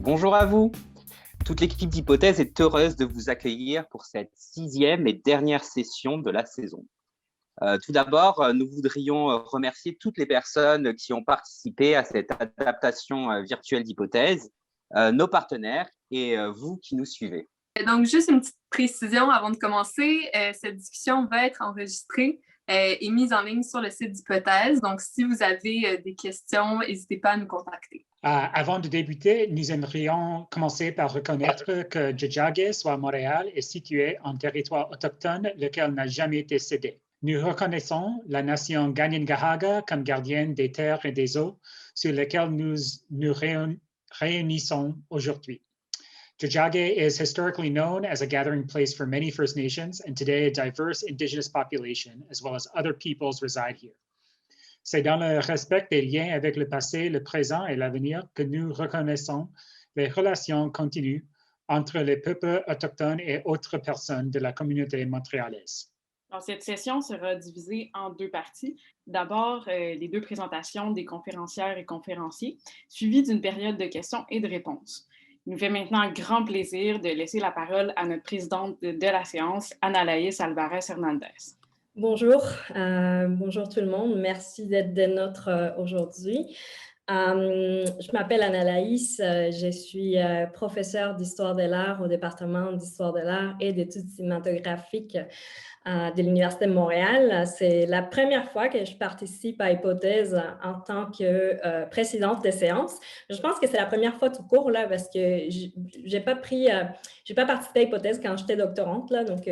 Bonjour à vous. Toute l'équipe d'Hypothèse est heureuse de vous accueillir pour cette 6e et dernière session de la saison. Tout d'abord, nous voudrions remercier toutes les personnes qui ont participé à cette adaptation virtuelle d'Hypothèse, nos partenaires et vous qui nous suivez. Donc, juste une petite précision avant de commencer. Cette discussion va être enregistrée et mise en ligne sur le site d'Hypothèse. Donc, si vous avez des questions, n'hésitez pas à nous contacter. Avant de débuter, nous aimerions commencer par reconnaître que Tiohtià:ke, soit Montréal, est situé en territoire autochtone, lequel n'a jamais été cédé. Nous reconnaissons la nation Kanien'kehá:ka comme gardienne des terres et des eaux sur lesquelles nous nous réunissons aujourd'hui. Tiohtià:ke is historically known as a gathering place for many First Nations, and today a diverse Indigenous population, as well as other peoples, reside here. C'est dans le respect des liens avec le passé, le présent et l'avenir que nous reconnaissons les relations continues entre les peuples autochtones et autres personnes de la communauté montréalaise. Alors, cette session sera divisée en deux parties. D'abord, les deux présentations des conférencières et conférenciers, suivies d'une période de questions et de réponses. Il nous fait maintenant grand plaisir de laisser la parole à notre présidente de la séance, Analaïs Alvarez-Hernandez. Bonjour, bonjour tout le monde. Merci d'être des nôtres aujourd'hui. Je m'appelle Analaïs, je suis professeure d'histoire de l'art au département d'histoire de l'art et d'études cinématographiques de l'Université de Montréal. C'est la première fois que je participe à Hypothèse en tant que présidente de séance. Je pense que c'est la première fois tout court là, parce que j'ai pas participé à Hypothèse quand j'étais doctorante là, donc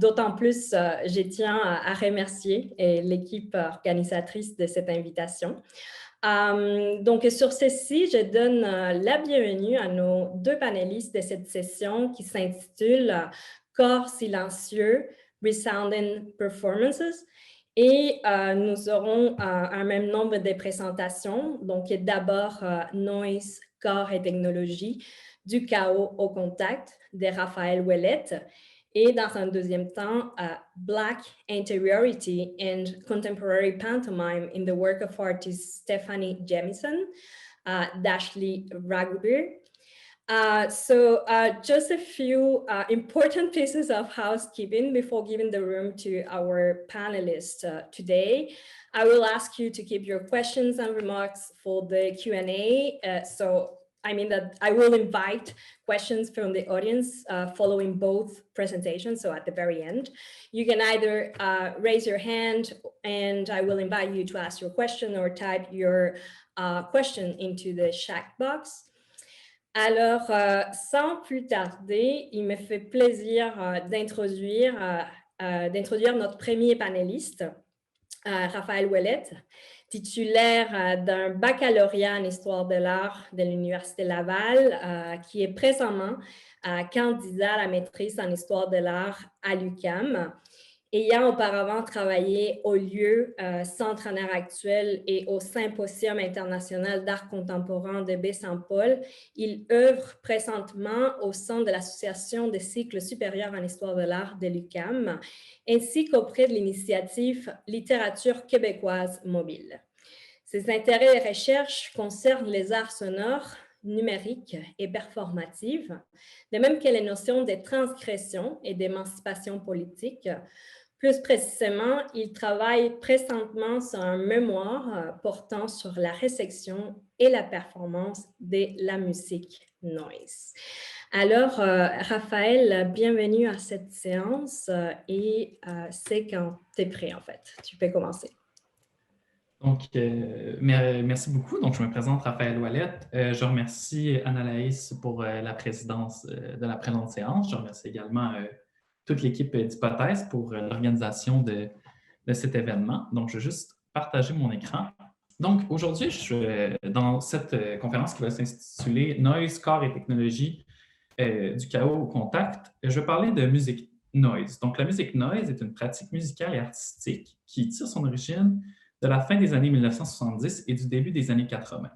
d'autant plus je tiens à remercier l'équipe organisatrice de cette invitation. Donc, sur ceci, je donne la bienvenue à nos deux panélistes de cette session qui s'intitule « Corps silencieux, Resounding Performances ». Et nous aurons un même nombre de présentations. Donc, d'abord, Noise, corps et technologie, du chaos au contact de Raphaël Ouellette. Et dans un deuxième temps, Black Interiority and Contemporary Pantomime in the work of artist Stephanie Jemison, Dashley Raghuber. Just a few important pieces of housekeeping before giving the room to our panelists today. I will ask you to keep your questions and remarks for the Q&A. I will invite questions from the audience following both presentations, so at the very end. You can either raise your hand and I will invite you to ask your question or type your question into the chat box. Alors, sans plus tarder, il me fait plaisir d'introduire notre premier panéliste, Raphaël Ouellette, titulaire d'un baccalauréat en histoire de l'art de l'Université Laval, qui est présentement candidat à la maîtrise en histoire de l'art à l'UQAM. Ayant auparavant travaillé au lieu Centre en art actuel et au Symposium international d'art contemporain de Baie-Saint-Paul, il œuvre présentement au sein de l'Association des cycles supérieurs en histoire de l'art de l'UQAM, ainsi qu'auprès de l'initiative Littérature québécoise mobile. Ses intérêts et recherches concernent les arts sonores, numériques et performatifs, de même que les notions de transgression et d'émancipation politique. Plus précisément, il travaille présentement sur un mémoire portant sur la réception et la performance de la musique noise. Alors, Raphaël, bienvenue à cette séance et c'est quand tu es prêt en fait. Tu peux commencer. Donc, merci beaucoup. Donc, je me présente Raphaël Ouellette. Je remercie Analaïs pour la présidence de la présente séance. Je remercie également toute l'équipe d'Hypothèse pour l'organisation de cet événement. Donc, je vais juste partager mon écran. Donc, aujourd'hui, je suis dans cette conférence qui va s'intituler « Noise, corps et technologie du chaos au contact ». Je vais parler de musique noise. Donc, la musique noise est une pratique musicale et artistique qui tire son origine de la fin des années 1970 et du début des années 80.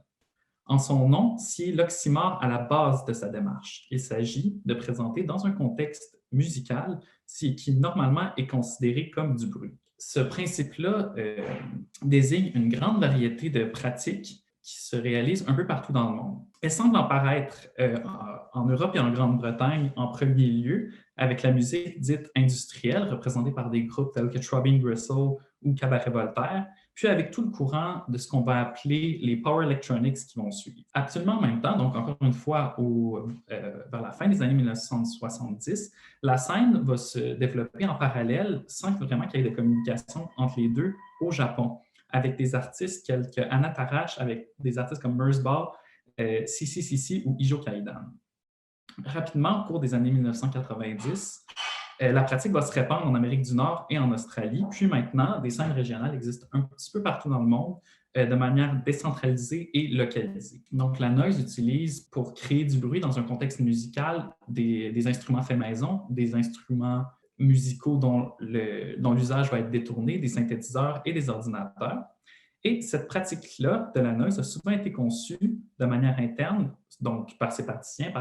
En son nom sied l'oxymore à la base de sa démarche. Il s'agit de présenter dans un contexte musical qui normalement est considéré comme du bruit. Ce principe-là désigne une grande variété de pratiques qui se réalise un peu partout dans le monde. Elle semble apparaître en Europe et en Grande-Bretagne en premier lieu, avec la musique dite industrielle, représentée par des groupes tels que Throbbing Gristle ou Cabaret Voltaire, puis avec tout le courant de ce qu'on va appeler les Power Electronics qui vont suivre. Absolument en même temps, donc encore une fois, vers la fin des années 1970, la scène va se développer en parallèle sans vraiment qu'il y ait de communication entre les deux au Japon, avec des artistes tels que Anna Tarash, avec des artistes comme Merzbow, CCCC ou Ijo Kaidan. Rapidement, au cours des années 1990, la pratique va se répandre en Amérique du Nord et en Australie. Puis maintenant, des scènes régionales existent un petit peu partout dans le monde de manière décentralisée et localisée. Donc, la noise utilise pour créer du bruit dans un contexte musical des instruments faits maison, des instruments musicaux dont l'usage va être détourné, des synthétiseurs et des ordinateurs. Et cette pratique-là de la noise a souvent été conçue de manière interne, donc par ses praticiennes,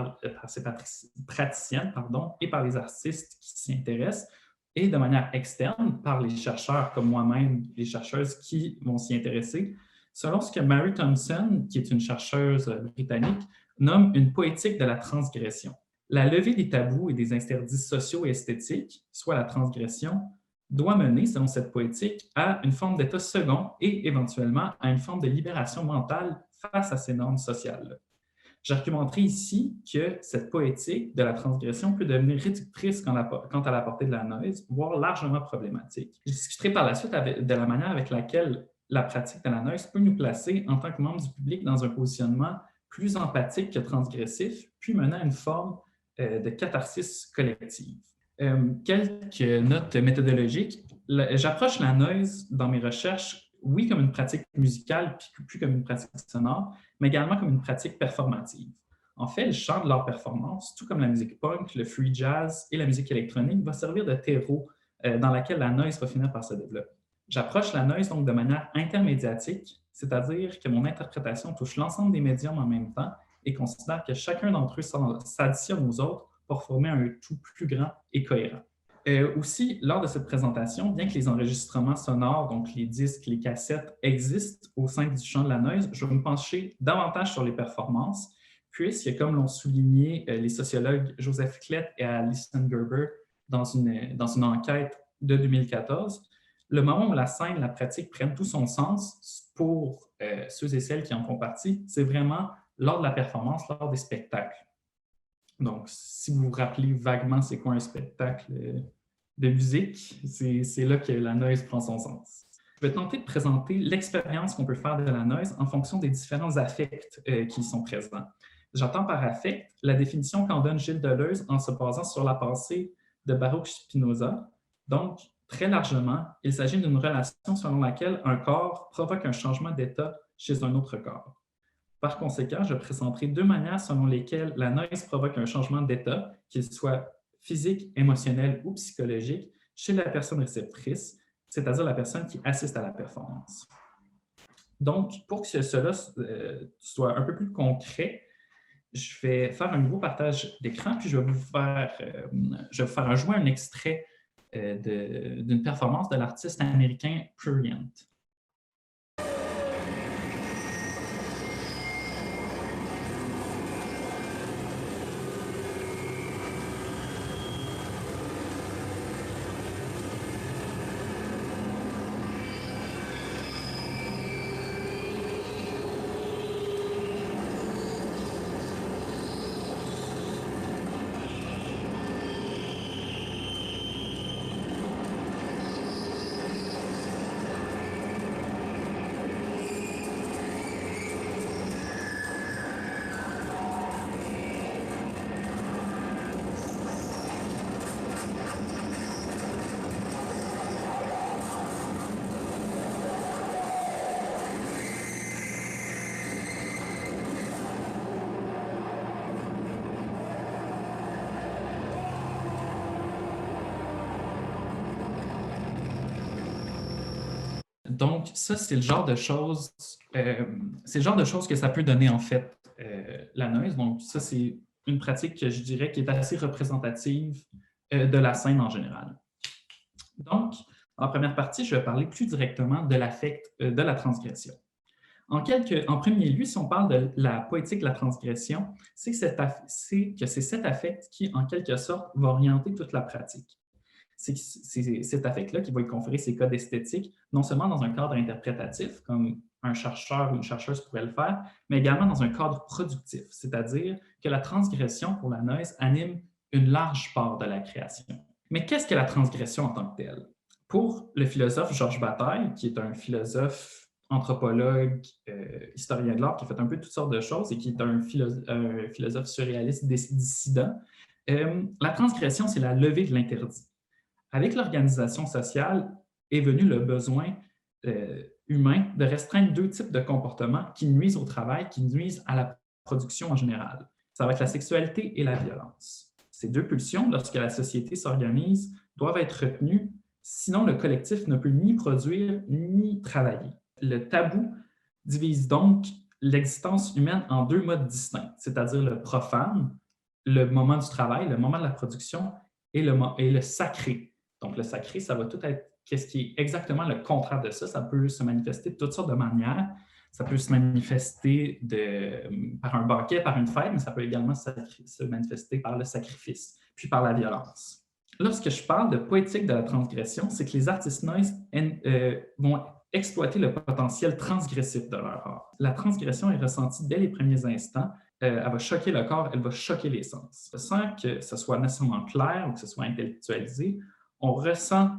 et par les artistes qui s'y intéressent, et de manière externe par les chercheurs comme moi-même, les chercheuses qui vont s'y intéresser, selon ce que Mary Thompson, qui est une chercheuse britannique, nomme une poétique de la transgression. La levée des tabous et des interdits sociaux et esthétiques, soit la transgression, doit mener, selon cette poétique, à une forme d'état second et éventuellement à une forme de libération mentale face à ces normes sociales. J'argumenterai ici que cette poétique de la transgression peut devenir réductrice quant à la portée de la noise, voire largement problématique. Je discuterai par la suite de la manière avec laquelle la pratique de la noise peut nous placer en tant que membres du public dans un positionnement plus empathique que transgressif, puis mener à une forme de catharsis collective. Quelques notes méthodologiques. J'approche la noise dans mes recherches, oui, comme une pratique musicale, puis plus comme une pratique sonore, mais également comme une pratique performative. En fait, le chant de leur performance, tout comme la musique punk, le free jazz et la musique électronique, va servir de terreau dans laquelle la noise va finir par se développer. J'approche la noise donc de manière intermédiatique, c'est-à-dire que mon interprétation touche l'ensemble des médiums en même temps et considère que chacun d'entre eux s'additionne aux autres pour former un tout plus grand et cohérent. Aussi, lors de cette présentation, bien que les enregistrements sonores, donc les disques, les cassettes, existent au sein du champ de la noise, je vais me pencher davantage sur les performances, puisque, comme l'ont souligné les sociologues Joseph Klett et Alison Gerber dans une enquête de 2014, le moment où la scène, la pratique prennent tout son sens pour ceux et celles qui en font partie, c'est vraiment lors de la performance, lors des spectacles. Donc, si vous vous rappelez vaguement c'est quoi un spectacle de musique, c'est là que la noise prend son sens. Je vais tenter de présenter l'expérience qu'on peut faire de la noise en fonction des différents affects qui y sont présents. J'entends par affect la définition qu'en donne Gilles Deleuze en se basant sur la pensée de Baruch Spinoza. Donc, très largement, il s'agit d'une relation selon laquelle un corps provoque un changement d'état chez un autre corps. Par conséquent, je présenterai deux manières selon lesquelles la noise provoque un changement d'état, qu'il soit physique, émotionnel ou psychologique, chez la personne réceptrice, c'est-à-dire la personne qui assiste à la performance. Donc, pour que cela soit un peu plus concret, je vais faire un nouveau partage d'écran, puis je vais vous faire jouer un extrait d'une performance de l'artiste américain Prurient. Donc, ça, c'est le genre de choses, que ça peut donner, en fait, la noise. Donc, ça, c'est une pratique que je dirais qui est assez représentative de la scène en général. Donc, en première partie, je vais parler plus directement de l'affect de la transgression. En premier lieu, si on parle de la poétique de la transgression, c'est que c'est cet affect qui, en quelque sorte, va orienter toute la pratique. C'est cet affect-là qui va lui conférer ses codes esthétiques, non seulement dans un cadre interprétatif, comme un chercheur ou une chercheuse pourrait le faire, mais également dans un cadre productif, c'est-à-dire que la transgression pour la Noyes anime une large part de la création. Mais qu'est-ce que la transgression en tant que telle? Pour le philosophe Georges Bataille, qui est un philosophe, anthropologue, historien de l'art, qui a fait un peu toutes sortes de choses et qui est un philosophe surréaliste dissident, la transgression, c'est la levée de l'interdit. Avec l'organisation sociale est venu le besoin humain de restreindre deux types de comportements qui nuisent au travail, qui nuisent à la production en général. Ça va être la sexualité et la violence. Ces deux pulsions, lorsque la société s'organise, doivent être retenues, sinon le collectif ne peut ni produire ni travailler. Le tabou divise donc l'existence humaine en deux modes distincts, c'est-à-dire le profane, le moment du travail, le moment de la production, et le sacré. Donc, le sacré, ça va tout être qu'est-ce qui est exactement le contraire de ça. Ça peut se manifester de toutes sortes de manières. Ça peut se manifester par un banquet, par une fête, mais ça peut également se manifester par le sacrifice, puis par la violence. Lorsque je parle de poétique de la transgression, c'est que les artistes Noyes vont exploiter le potentiel transgressif de leur art. La transgression est ressentie dès les premiers instants. Elle va choquer le corps, elle va choquer les sens. Sans que ce soit nécessairement clair ou que ce soit intellectualisé, on ressent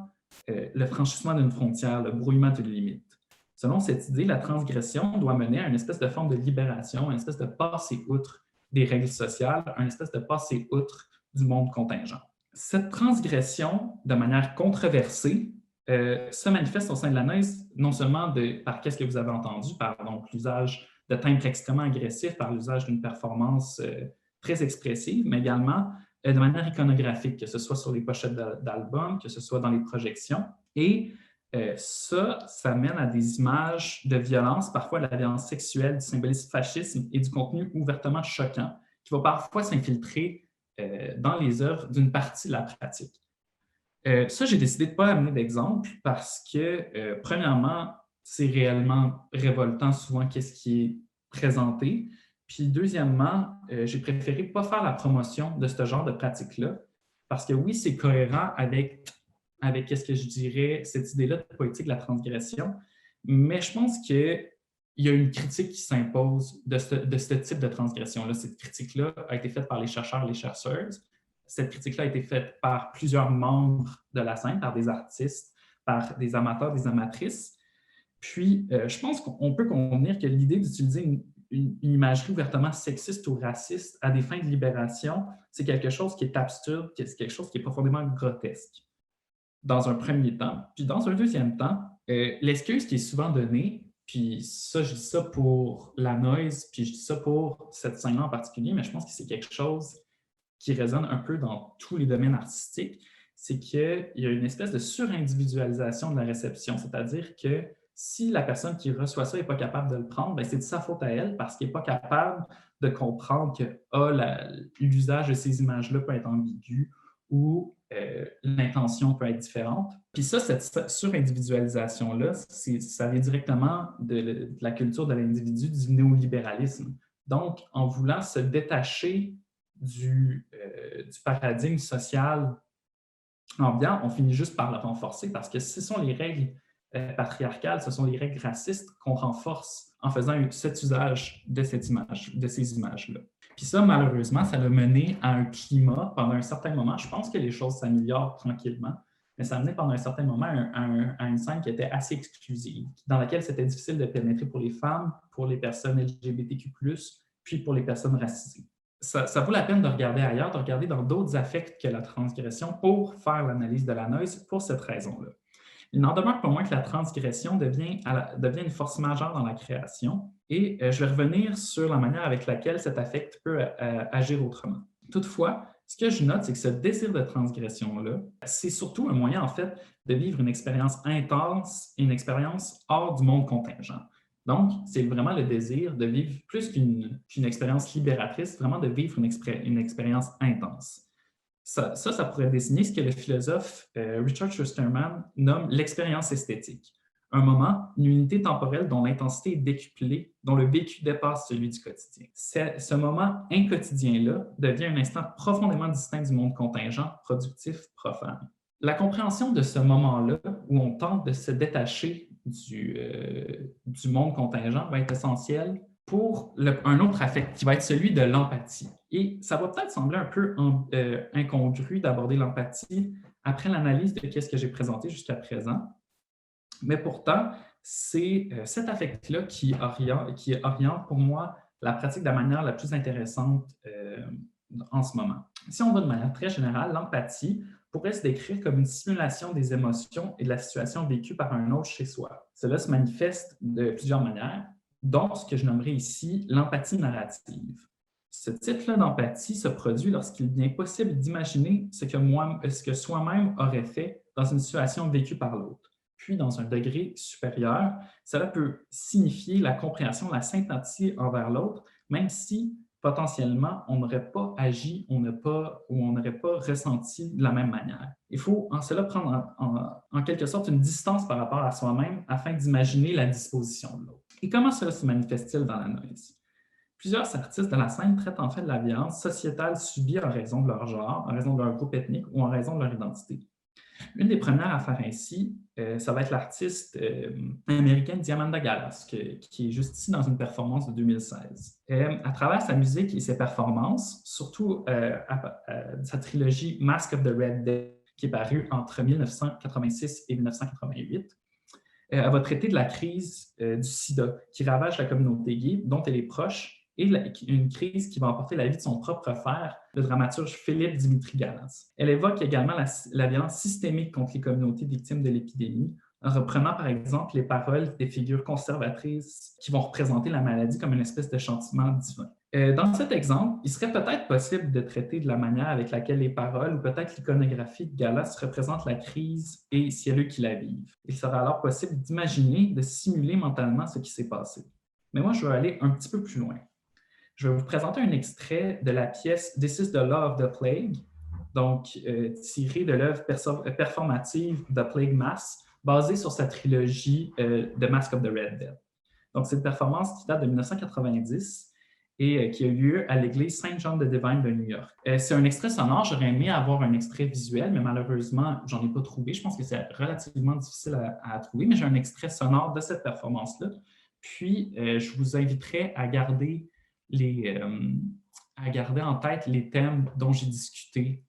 le franchissement d'une frontière, le brouillement d'une limite. Selon cette idée, la transgression doit mener à une espèce de forme de libération, une espèce de passer outre des règles sociales, une espèce de passer outre du monde contingent. Cette transgression, de manière controversée, se manifeste au sein de la Noyes, non seulement par qu'est-ce que vous avez entendu, par l'usage de timbres extrêmement agressifs, par l'usage d'une performance très expressive, mais également de manière iconographique, que ce soit sur les pochettes d'albums, que ce soit dans les projections. Et ça mène à des images de violence, parfois de la violence sexuelle, du symbolisme fascisme et du contenu ouvertement choquant, qui va parfois s'infiltrer dans les œuvres d'une partie de la pratique. Ça, j'ai décidé de ne pas amener d'exemple parce que, premièrement, c'est réellement révoltant souvent qu'est-ce qui est présenté. Puis deuxièmement, j'ai préféré ne pas faire la promotion de ce genre de pratique-là parce que oui, c'est cohérent avec qu'est-ce que je dirais, cette idée-là de poétique de la transgression, mais je pense qu'il y a une critique qui s'impose de ce type de transgression-là. Cette critique-là a été faite par les chercheurs et les chercheuses. Cette critique-là a été faite par plusieurs membres de la scène, par des artistes, par des amateurs, des amatrices. Puis, je pense qu'on peut convenir que l'idée d'utiliser une imagerie ouvertement sexiste ou raciste à des fins de libération, c'est quelque chose qui est absurde, c'est quelque chose qui est profondément grotesque, dans un premier temps. Puis, dans un deuxième temps, l'excuse qui est souvent donnée, puis ça, je dis ça pour la Noyes, puis je dis ça pour cette scène-là en particulier, mais je pense que c'est quelque chose qui résonne un peu dans tous les domaines artistiques, c'est qu'il y a une espèce de surindividualisation de la réception, c'est-à-dire que si la personne qui reçoit ça n'est pas capable de le prendre, bien, c'est de sa faute à elle parce qu'elle n'est pas capable de comprendre que l'usage de ces images-là peut être ambigu ou l'intention peut être différente. Puis ça, cette surindividualisation-là, ça vient directement de la culture de l'individu, du néolibéralisme. Donc, en voulant se détacher du paradigme social ambiant, on finit juste par le renforcer parce que ce sont les règles patriarcales, ce sont les règles racistes qu'on renforce en faisant cet usage de ces images-là. Puis ça, malheureusement, ça a mené à un climat pendant un certain moment. Je pense que les choses s'améliorent tranquillement, mais ça a mené pendant un certain moment à une scène qui était assez exclusive, dans laquelle c'était difficile de pénétrer pour les femmes, pour les personnes LGBTQ+, puis pour les personnes racisées. Ça vaut la peine de regarder ailleurs, de regarder dans d'autres affects que la transgression pour faire l'analyse de la Noyes pour cette raison-là. Il n'en demeure pas moins que la transgression devient une force majeure dans la création et je vais revenir sur la manière avec laquelle cet affect peut agir autrement. Toutefois, ce que je note, c'est que ce désir de transgression-là, c'est surtout un moyen, en fait, de vivre une expérience intense et une expérience hors du monde contingent. Donc, c'est vraiment le désir de vivre plus qu'une expérience libératrice, vraiment de vivre une expérience intense. Ça pourrait désigner ce que le philosophe Richard Schusterman nomme l'expérience esthétique. Un moment, une unité temporelle dont l'intensité est décuplée, dont le vécu dépasse celui du quotidien. Ce moment inquotidien-là devient un instant profondément distinct du monde contingent, productif, profane. La compréhension de ce moment-là, où on tente de se détacher du monde contingent, va être essentielle pour un autre affect qui va être celui de l'empathie. Et ça va peut-être sembler un peu incongru d'aborder l'empathie après l'analyse de ce que j'ai présenté jusqu'à présent, mais pourtant, c'est cet affect-là qui oriente pour moi la pratique de la manière la plus intéressante en ce moment. Si on va de manière très générale, l'empathie pourrait se décrire comme une simulation des émotions et de la situation vécue par un autre chez soi. Cela se manifeste de plusieurs manières, dont ce que je nommerai ici l'empathie narrative. Ce type-là d'empathie se produit lorsqu'il devient possible d'imaginer ce que soi-même aurait fait dans une situation vécue par l'autre. Puis, dans un degré supérieur, cela peut signifier la compréhension de la sympathie envers l'autre, même si potentiellement on n'aurait pas agi ou on n'aurait pas ressenti de la même manière. Il faut en cela prendre en quelque sorte une distance par rapport à soi-même afin d'imaginer la disposition de l'autre. Et comment cela se manifeste-t-il dans la noise? Plusieurs artistes de la scène traitent en fait de la violence sociétale subie en raison de leur genre, en raison de leur groupe ethnique ou en raison de leur identité. Une des premières à faire ainsi, ça va être l'artiste américaine Diamanda Galás, qui est juste ici dans une performance de 2016. À travers sa musique et ses performances, surtout sa trilogie Mask of the Red Dead, qui est parue entre 1986 et 1988, elle va traiter de la crise du sida qui ravage la communauté gay, dont elle est proche, et une crise qui va emporter la vie de son propre frère, le dramaturge Philippe Dimitri Galás. Elle évoque également la violence systémique contre les communautés victimes de l'épidémie, en reprenant par exemple les paroles des figures conservatrices qui vont représenter la maladie comme une espèce de châtiment divin. Dans cet exemple, il serait peut-être possible de traiter de la manière avec laquelle les paroles ou peut-être l'iconographie de Galás représentent la crise et ceux qui la vivent. Il serait alors possible d'imaginer, de simuler mentalement ce qui s'est passé. Mais moi, je vais aller un petit peu plus loin. Je vais vous présenter un extrait de la pièce This is the Law of the Plague, donc tiré de l'œuvre performative The Plague Mass, basée sur sa trilogie The Mask of the Red Dead. Donc, c'est une performance qui date de 1990 et qui a eu lieu à l'église Saint-John de Divine de New York. C'est un extrait sonore, j'aurais aimé avoir un extrait visuel, mais malheureusement, j'en ai pas trouvé. Je pense que c'est relativement difficile à trouver, mais j'ai un extrait sonore de cette performance-là. Puis, je vous inviterai à garder en tête les thèmes dont j'ai discuté.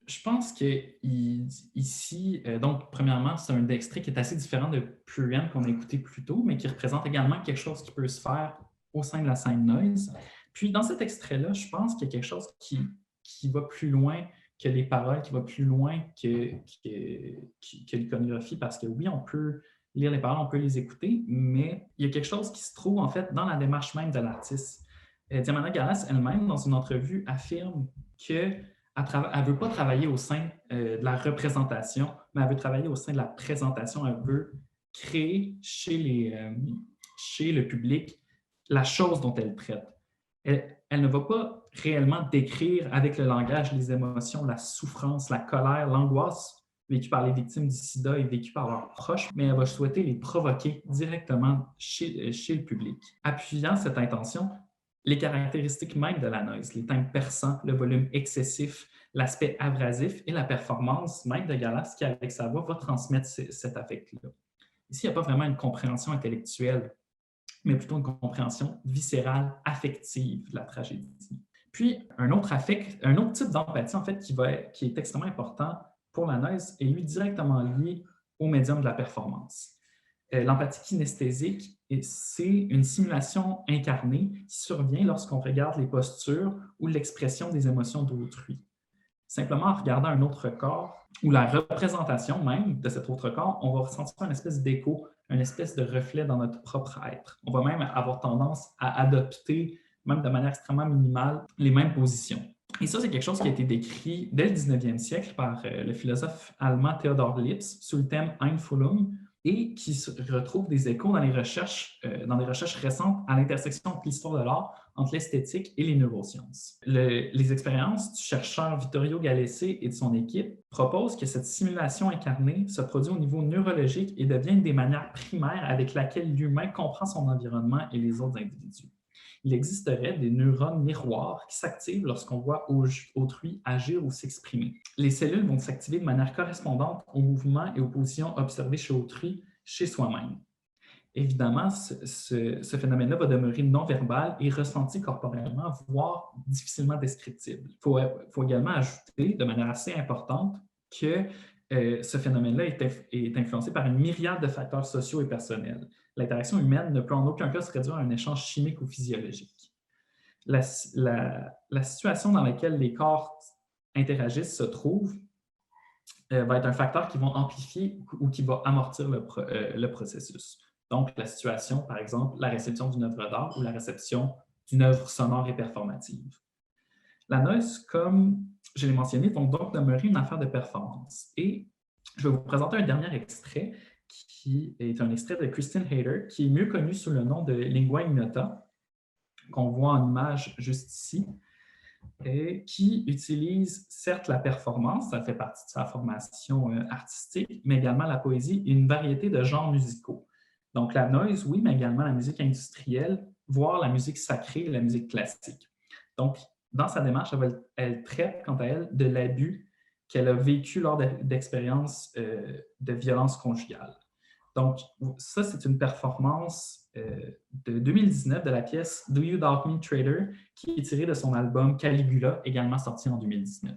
Je pense qu'ici, donc, premièrement, c'est un extrait qui est assez différent de Prurient qu'on a écouté plus tôt, mais qui représente également quelque chose qui peut se faire au sein de la scène noise. Puis, dans cet extrait-là, je pense qu'il y a quelque chose qui va plus loin que les paroles, qui va plus loin que l'iconographie, parce que oui, on peut lire les paroles, on peut les écouter, mais il y a quelque chose qui se trouve, en fait, dans la démarche même de l'artiste. Diamanda Galás elle-même, dans une entrevue, affirme que elle ne veut pas travailler au sein de la représentation, mais elle veut travailler au sein de la présentation. Elle veut créer chez le public la chose dont elle traite. Elle ne va pas réellement décrire avec le langage les émotions, la souffrance, la colère, l'angoisse vécue par les victimes du sida et vécue par leurs proches, mais elle va souhaiter les provoquer directement chez le public. Appuyant cette intention, Les caractéristiques même de la noise, les timbres perçants, le volume excessif, l'aspect abrasif et la performance même de Galas qui, avec sa voix, va transmettre cet affect-là. Ici, il n'y a pas vraiment une compréhension intellectuelle, mais plutôt une compréhension viscérale, affective de la tragédie. Puis, un autre type d'empathie, en fait, qui est extrêmement important pour la noise, est lui directement lié au médium de la performance. L'empathie kinesthésique, c'est une simulation incarnée qui survient lorsqu'on regarde les postures ou l'expression des émotions d'autrui. Simplement en regardant un autre corps ou la représentation même de cet autre corps, on va ressentir une espèce d'écho, une espèce de reflet dans notre propre être. On va même avoir tendance à adopter, même de manière extrêmement minimale, les mêmes positions. Et ça, c'est quelque chose qui a été décrit dès le 19e siècle par le philosophe allemand Theodor Lipps sous le thème Einfühlung, et qui retrouve des échos dans les recherches récentes à l'intersection entre l'histoire de l'art, entre l'esthétique et les neurosciences. Les expériences du chercheur Vittorio Galesi et de son équipe proposent que cette simulation incarnée se produit au niveau neurologique et devient une des manières primaires avec laquelle l'humain comprend son environnement et les autres individus. Il existerait des neurones miroirs qui s'activent lorsqu'on voit autrui agir ou s'exprimer. Les cellules vont s'activer de manière correspondante aux mouvements et aux positions observées chez autrui, chez soi-même. Évidemment, ce phénomène-là va demeurer non-verbal et ressenti corporellement, voire difficilement descriptible. Il faut également ajouter, de manière assez importante, que ce phénomène-là est influencé par une myriade de facteurs sociaux et personnels. L'interaction humaine ne peut en aucun cas se réduire à un échange chimique ou physiologique. La situation dans laquelle les corps interagissent se trouve va être un facteur qui va amplifier ou qui va amortir le processus. Donc, la situation, par exemple, la réception d'une œuvre d'art ou la réception d'une œuvre sonore et performative. La noise, comme je l'ai mentionné, va donc demeurer une affaire de performance. Et je vais vous présenter un dernier extrait qui est un extrait de Christine Hayter, qui est mieux connu sous le nom de Lingua Ignota, qu'on voit en image juste ici, et qui utilise certes la performance, ça fait partie de sa formation artistique, mais également la poésie et une variété de genres musicaux. Donc la noise, oui, mais également la musique industrielle, voire la musique sacrée et la musique classique. Donc, dans sa démarche, elle traite, quant à elle, de l'abus qu'elle a vécu lors d'expériences de violence conjugale. Donc, ça, c'est une performance de 2019 de la pièce Do You Doubt Me, Traitor, qui est tirée de son album Caligula, également sorti en 2019.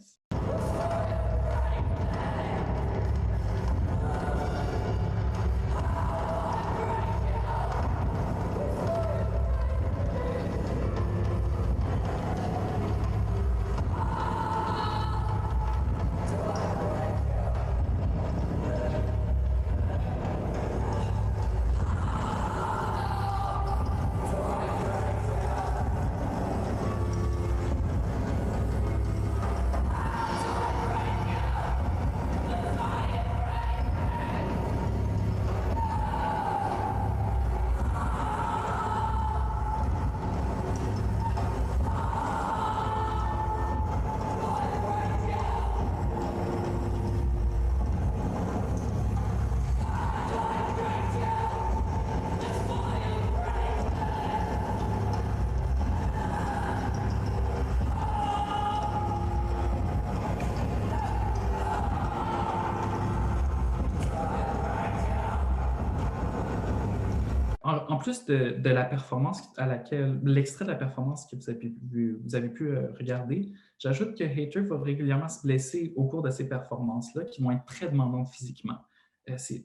En plus de la performance l'extrait de la performance que vous avez pu regarder, j'ajoute que Hayter va régulièrement se blesser au cours de ces performances-là qui vont être très demandantes physiquement. Elle s'est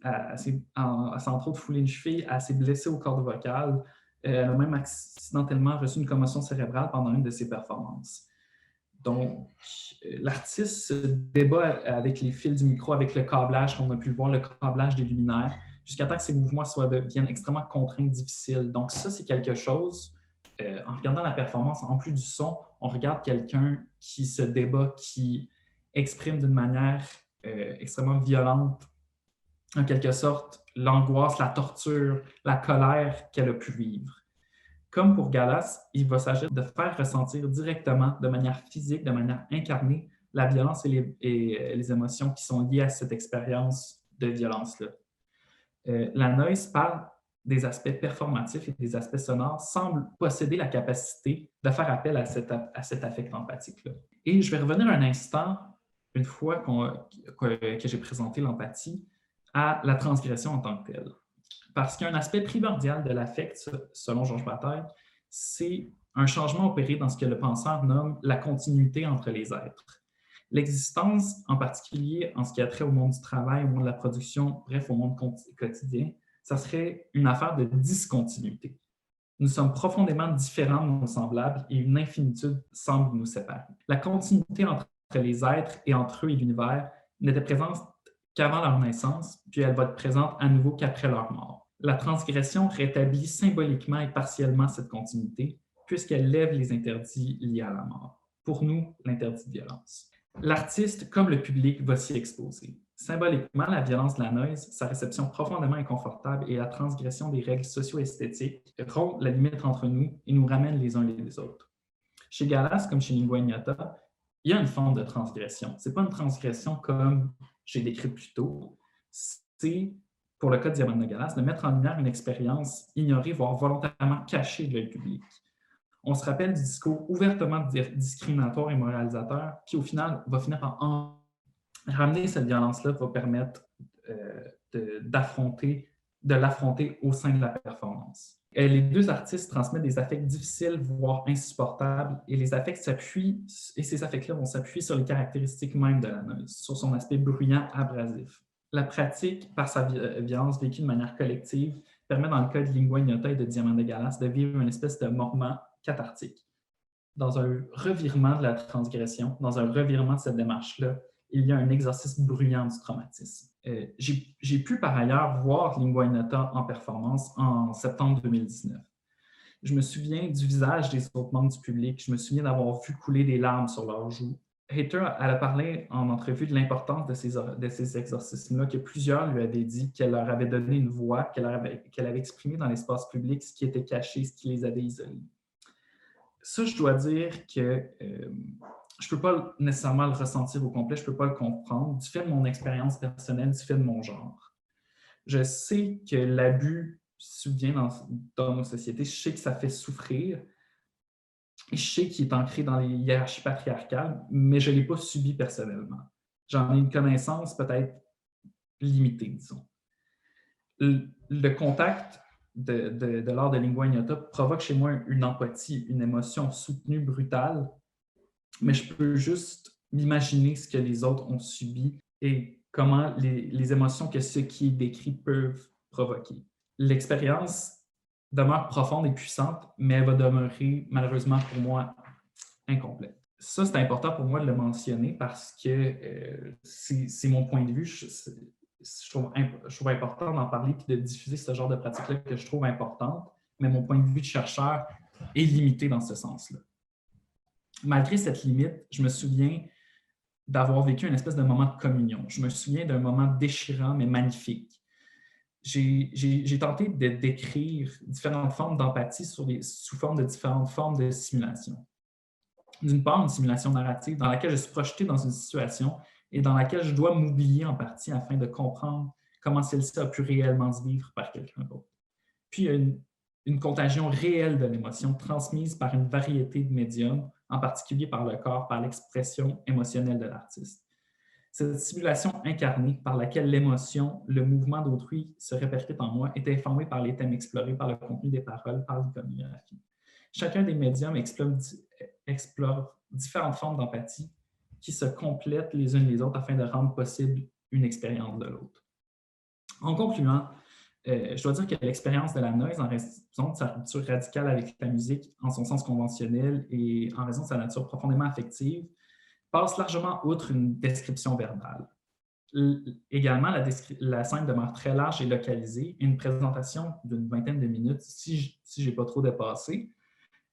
entre autres foulé une cheville, elle s'est blessée aux cordes vocales, elle a même accidentellement reçu une commotion cérébrale pendant une de ses performances. Donc, l'artiste se débat avec les fils du micro, avec le câblage, comme on a pu le voir, le câblage des luminaires, jusqu'à temps que ces mouvements deviennent extrêmement contraints, difficiles. Donc ça, c'est quelque chose, en regardant la performance, en plus du son, on regarde quelqu'un qui se débat, qui exprime d'une manière extrêmement violente, en quelque sorte, l'angoisse, la torture, la colère qu'elle a pu vivre. Comme pour Galas, il va s'agir de faire ressentir directement, de manière physique, de manière incarnée, la violence et les émotions qui sont liées à cette expérience de violence-là. La noise parle des aspects performatifs et des aspects sonores semblent posséder la capacité de faire appel à cet affect empathique-là. Et je vais revenir un instant, une fois que j'ai présenté l'empathie, à la transgression en tant que telle. Parce qu'un aspect primordial de l'affect, selon Georges Bataille, c'est un changement opéré dans ce que le penseur nomme la continuité entre les êtres. L'existence, en particulier en ce qui a trait au monde du travail, au monde de la production, bref, au monde quotidien, ça serait une affaire de discontinuité. Nous sommes profondément différents de nos semblables et une infinitude semble nous séparer. La continuité entre les êtres et entre eux et l'univers n'était présente qu'avant leur naissance, puis elle va être présente à nouveau qu'après leur mort. La transgression rétablit symboliquement et partiellement cette continuité, puisqu'elle lève les interdits liés à la mort. Pour nous, l'interdit de violence. L'artiste, comme le public, va s'y exposer. Symboliquement, la violence de la noise, sa réception profondément inconfortable et la transgression des règles socio-esthétiques rompent la limite entre nous et nous ramènent les uns les autres. Chez Galas, comme chez Lingua Ignota, il y a une forme de transgression. Ce n'est pas une transgression comme j'ai décrit plus tôt. C'est, pour le cas de Diamant de Galas, de mettre en lumière une expérience ignorée, voire volontairement cachée de l'œil public. On se rappelle du discours ouvertement discriminatoire et moralisateur qui, au final, va finir par ramener cette violence-là, va permettre de l'affronter au sein de la performance. Les deux artistes transmettent des affects difficiles, voire insupportables, et ces affects-là vont s'appuyer sur les caractéristiques mêmes de la noise, sur son aspect bruyant, abrasif. La pratique, par sa violence vécue de manière collective, permet dans le cas de Lingua Ignota et de Diamant de Galas de vivre une espèce de moment cathartique. Dans un revirement de la transgression, dans un revirement de cette démarche-là, il y a un exercice bruyant du traumatisme. J'ai pu par ailleurs voir Lingua Ignota en performance en septembre 2019. Je me souviens du visage des autres membres du public, je me souviens d'avoir vu couler des larmes sur leurs joues. Hayter, elle a parlé en entrevue de l'importance de ces exercices-là, que plusieurs lui avaient dit qu'elle leur avait donné une voix, qu'elle avait exprimé dans l'espace public ce qui était caché, ce qui les avait isolés. Ça, je dois dire que je ne peux pas nécessairement le ressentir au complet, je ne peux pas le comprendre, du fait de mon expérience personnelle, du fait de mon genre. Je sais que l'abus subvient dans nos sociétés, je sais que ça fait souffrir, et je sais qu'il est ancré dans les hiérarchies patriarcales, mais je ne l'ai pas subi personnellement. J'en ai une connaissance peut-être limitée, disons. Le contact de l'art de Lingua Ignota provoque chez moi une empathie, une émotion soutenue, brutale, mais je peux juste m'imaginer ce que les autres ont subi et comment les émotions que ce qui est décrit peuvent provoquer. L'expérience demeure profonde et puissante, mais elle va demeurer, malheureusement pour moi, incomplète. Ça, c'est important pour moi de le mentionner parce que c'est mon point de vue. Je trouve important d'en parler et de diffuser ce genre de pratique-là que je trouve importante, mais mon point de vue de chercheur est limité dans ce sens-là. Malgré cette limite, je me souviens d'avoir vécu une espèce de moment de communion. Je me souviens d'un moment déchirant, mais magnifique. J'ai tenté de décrire différentes formes d'empathie sous forme de différentes formes de simulation. D'une part, une simulation narrative dans laquelle je suis projeté dans une situation et dans laquelle je dois m'oublier en partie afin de comprendre comment celle-ci a pu réellement se vivre par quelqu'un d'autre. Puis, une contagion réelle de l'émotion transmise par une variété de médiums, en particulier par le corps, par l'expression émotionnelle de l'artiste. Cette simulation incarnée par laquelle l'émotion, le mouvement d'autrui se répercute en moi, est informée par les thèmes explorés, par le contenu des paroles, par l'iconographie. Chacun des médiums explore différentes formes d'empathie qui se complètent les unes les autres afin de rendre possible une expérience de l'autre. En concluant, je dois dire que l'expérience de la noise, en raison de sa rupture radicale avec la musique en son sens conventionnel et en raison de sa nature profondément affective, passe largement outre une description verbale. Également, la scène demeure très large et localisée. Une présentation d'une vingtaine de minutes, si je n'ai pas trop dépassé,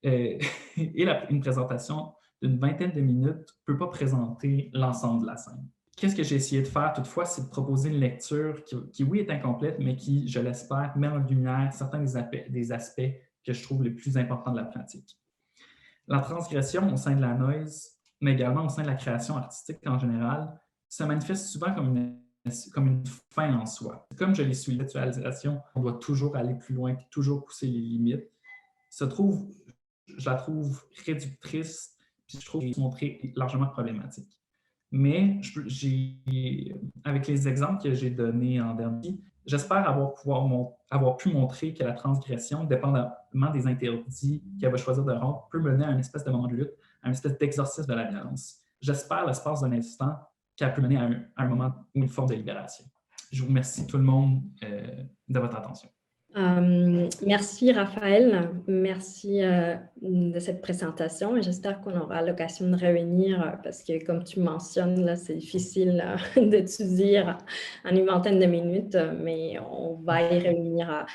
une présentation d'une vingtaine de minutes ne peut pas présenter l'ensemble de la scène. Qu'est-ce que j'ai essayé de faire toutefois, c'est de proposer une lecture qui, oui, est incomplète, mais qui, je l'espère, met en lumière certains des aspects que je trouve les plus importants de la pratique. La transgression au sein de la noise, mais également au sein de la création artistique en général, se manifeste souvent comme une comme une fin en soi. Comme je l'ai souligné, l'intellectualisation, on doit toujours aller plus loin, puis toujours pousser les limites. Je la trouve réductrice, puis je trouve qu'elle est montrée largement problématique. Mais avec les exemples que j'ai donnés en dernier, j'espère avoir pu montrer que la transgression, dépendamment des interdits qu'elle va choisir de rompre, peut mener à une espèce de moment de lutte, à une espèce d'exorcisme de la violence. J'espère, l'espace d'un instant, qu'elle peut mener à un moment ou une forme de libération. Je vous remercie tout le monde de votre attention. Merci Raphaël, merci de cette présentation et j'espère qu'on aura l'occasion de revenir parce que comme tu mentionnes, là, c'est difficile de tout dire en une vingtaine de minutes, mais on va y revenir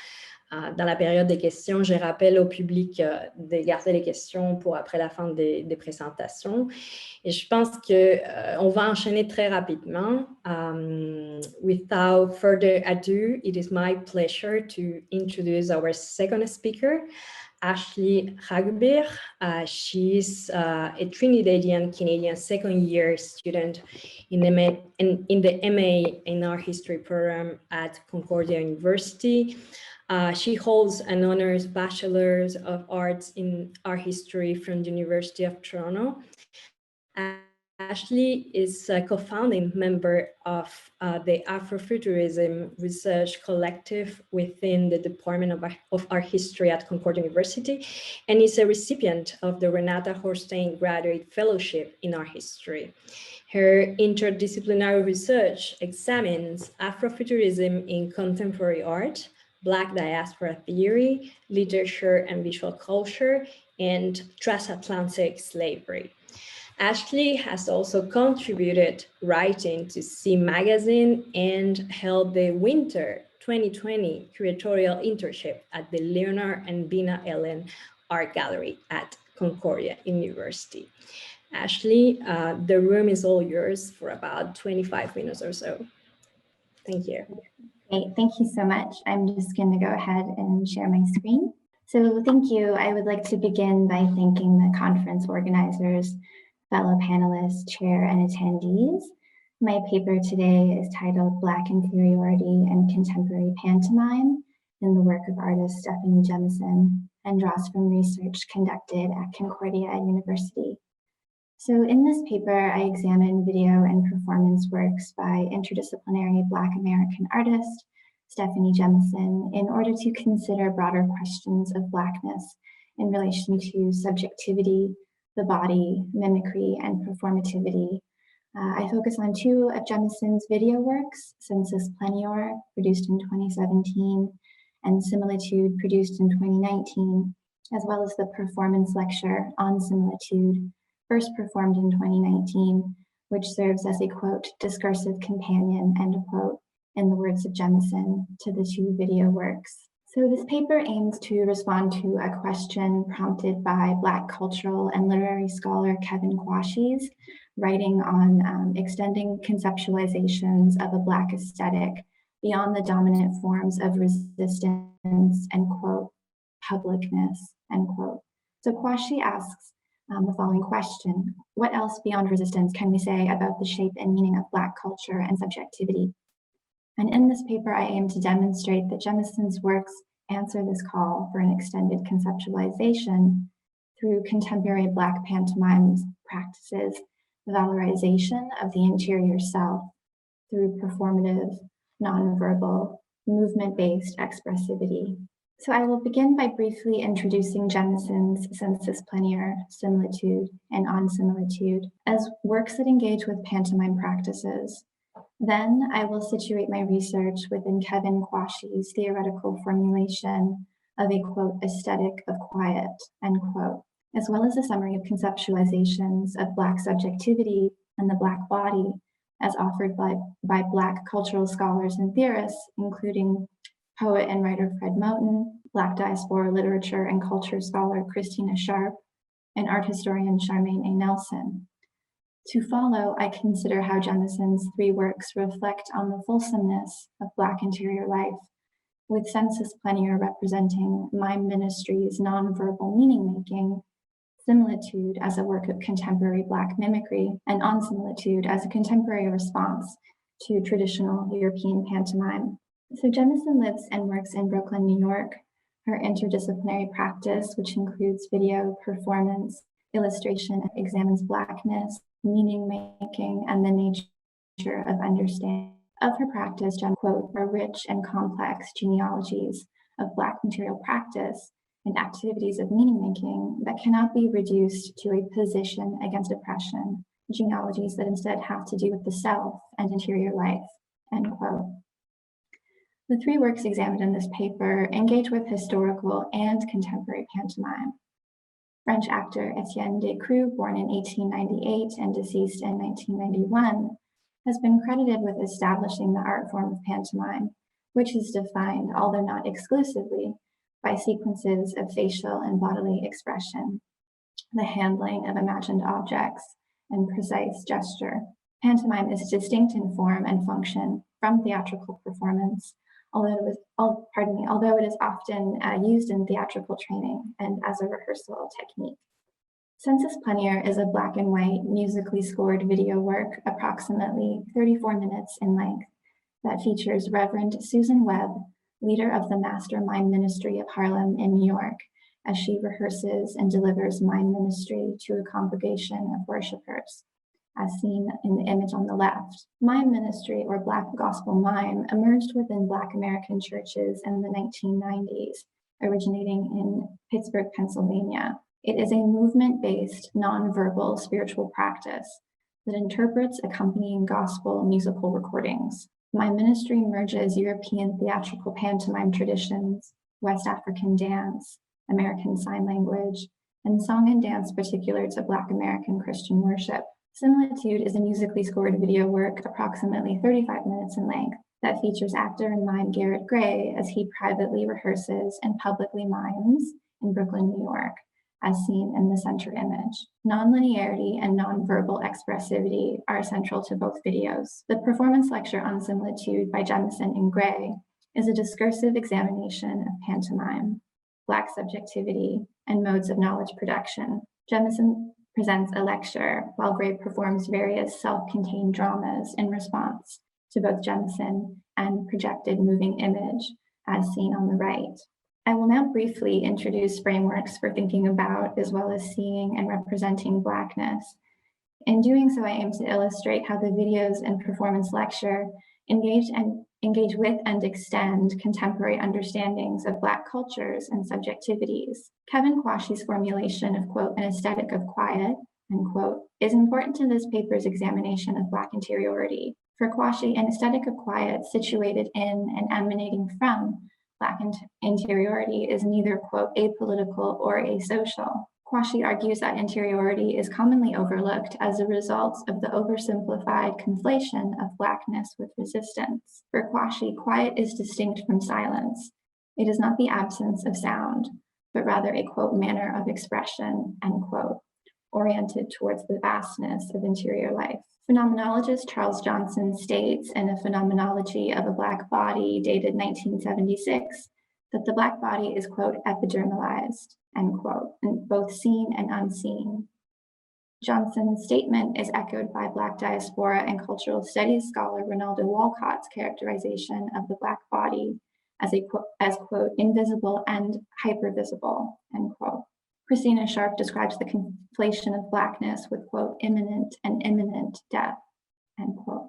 dans la période des questions. Je rappelle au public de garder les questions pour après la fin des présentations. Et je pense qu'on va enchaîner très rapidement. Without further ado, it is my pleasure to introduce our second speaker, Ashley Hagubir. She's a Trinidadian Canadian second-year student in the MA in Art History program at Concordia University. She holds an honors Bachelor's of Arts in Art History from the University of Toronto. Ashley is a co-founding member of the Afrofuturism Research Collective within the Department of Art History at Concordia University, and is a recipient of the Renata Horstein Graduate Fellowship in Art History. Her interdisciplinary research examines Afrofuturism in contemporary art, Black diaspora theory, literature and visual culture, and transatlantic slavery. Ashley has also contributed writing to C Magazine and held the Winter 2020 curatorial internship at the Leonard and Bina Ellen Art Gallery at Concordia University. Ashley, the room is all yours for about 25 minutes or so. Thank you. Great, thank you so much. I'm just going to go ahead and share my screen. So thank you. I would like to begin by thanking the conference organizers, fellow panelists, chair, and attendees. My paper today is titled Black Interiority and Contemporary Pantomime in the work of artist Stephanie Jemison and draws from research conducted at Concordia University. So in this paper, I examine video and performance works by interdisciplinary Black American artist Stephanie Jemison in order to consider broader questions of Blackness in relation to subjectivity, the body, mimicry, and performativity. I focus on two of Jemison's video works, Sensus Plenior, produced in 2017, and Similitude, produced in 2019, as well as the performance lecture on similitude, first performed in 2019, which serves as a, quote, discursive companion, end quote, in the words of Jemison, to the two video works. So this paper aims to respond to a question prompted by Black cultural and literary scholar Kevin Quashie's writing on extending conceptualizations of a Black aesthetic beyond the dominant forms of resistance and, quote, publicness, end quote. So Quashie asks the following question: what else beyond resistance can we say about the shape and meaning of Black culture and subjectivity? And in this paper, I aim to demonstrate that Jemison's works answer this call for an extended conceptualization through contemporary Black pantomimes practices, the valorization of the interior self through performative, nonverbal, movement-based expressivity. So I will begin by briefly introducing Jemison's Sensus Plenior, Similitude, and On Similitude as works that engage with pantomime practices. Then I will situate my research within Kevin Quashie's theoretical formulation of a, quote, aesthetic of quiet, end quote, as well as a summary of conceptualizations of Black subjectivity and the Black body as offered by Black cultural scholars and theorists, including poet and writer Fred Moten, Black diaspora literature and culture scholar Christina Sharp, and art historian Charmaine A. Nelson. To follow, I consider how Jemison's three works reflect on the fulsomeness of Black interior life, with Sensus Plenior representing Mime Ministry's nonverbal meaning-making, Similitude as a work of contemporary Black mimicry, and On Similitude as a contemporary response to traditional European pantomime. So Jemison lives and works in Brooklyn, New York. Her interdisciplinary practice, which includes video, performance, illustration, examines Blackness, meaning making, and the nature of understanding. Of her practice, Jem quote, are rich and complex genealogies of Black material practice and activities of meaning making that cannot be reduced to a position against oppression, genealogies that instead have to do with the self and interior life, end quote. The three works examined in this paper engage with historical and contemporary pantomime. French actor Etienne Decroux, born in 1898 and deceased in 1991, has been credited with establishing the art form of pantomime, which is defined, although not exclusively, by sequences of facial and bodily expression, the handling of imagined objects, and precise gesture. Pantomime is distinct in form and function from theatrical performance, although it is often used in theatrical training and as a rehearsal technique. Census Plenier is a black and white musically scored video work, approximately 34 minutes in length, that features Reverend Susan Webb, leader of the Master Mime Ministry of Harlem in New York, as she rehearses and delivers mime ministry to a congregation of worshipers, as seen in the image on the left. Mime ministry, or Black gospel mime, emerged within Black American churches in the 1990s, originating in Pittsburgh, Pennsylvania. It is a movement-based, nonverbal spiritual practice that interprets accompanying gospel musical recordings. Mime ministry merges European theatrical pantomime traditions, West African dance, American Sign Language, and song and dance particular to Black American Christian worship. Similitude is a musically scored video work, approximately 35 minutes in length, that features actor and mime Garrett Gray as he privately rehearses and publicly mimes in Brooklyn, New York, as seen in the center image. Nonlinearity and nonverbal expressivity are central to both videos. The performance lecture on similitude by Jemison and Gray is a discursive examination of pantomime, Black subjectivity, and modes of knowledge production. Jemison presents a lecture while Gray performs various self-contained dramas in response to both Jemison and projected moving image, as seen on the right. I will now briefly introduce frameworks for thinking about as well as seeing and representing Blackness. In doing so, I aim to illustrate how the videos and performance lecture engage with and extend contemporary understandings of Black cultures and subjectivities. Kevin Quashie's formulation of, quote, an aesthetic of quiet, end quote, is important to this paper's examination of Black interiority. For Quashie, an aesthetic of quiet situated in and emanating from Black interiority is neither, quote, apolitical or asocial. Quashie argues that interiority is commonly overlooked as a result of the oversimplified conflation of Blackness with resistance. For Quashie, quiet is distinct from silence. It is not the absence of sound, but rather a, quote, manner of expression, end quote, oriented towards the vastness of interior life. Phenomenologist Charles Johnson states in A Phenomenology of a Black Body, dated 1976, that the Black body is, quote, epidermalized, end quote, and both seen and unseen. Johnson's statement is echoed by Black diaspora and cultural studies scholar Ronaldo Walcott's characterization of the Black body as, quote, invisible and hypervisible, end quote. Christina Sharp describes the conflation of Blackness with, quote, imminent and imminent death, end quote.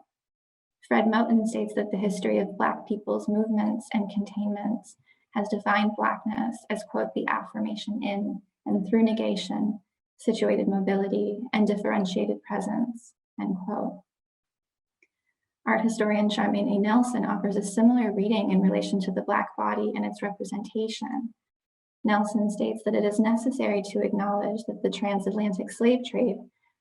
Fred Moten states that the history of Black people's movements and containments has defined Blackness as, quote, the affirmation in and through negation, situated mobility, and differentiated presence, end quote. Art historian Charmaine A. Nelson offers a similar reading in relation to the Black body and its representation. Nelson states that it is necessary to acknowledge that the transatlantic slave trade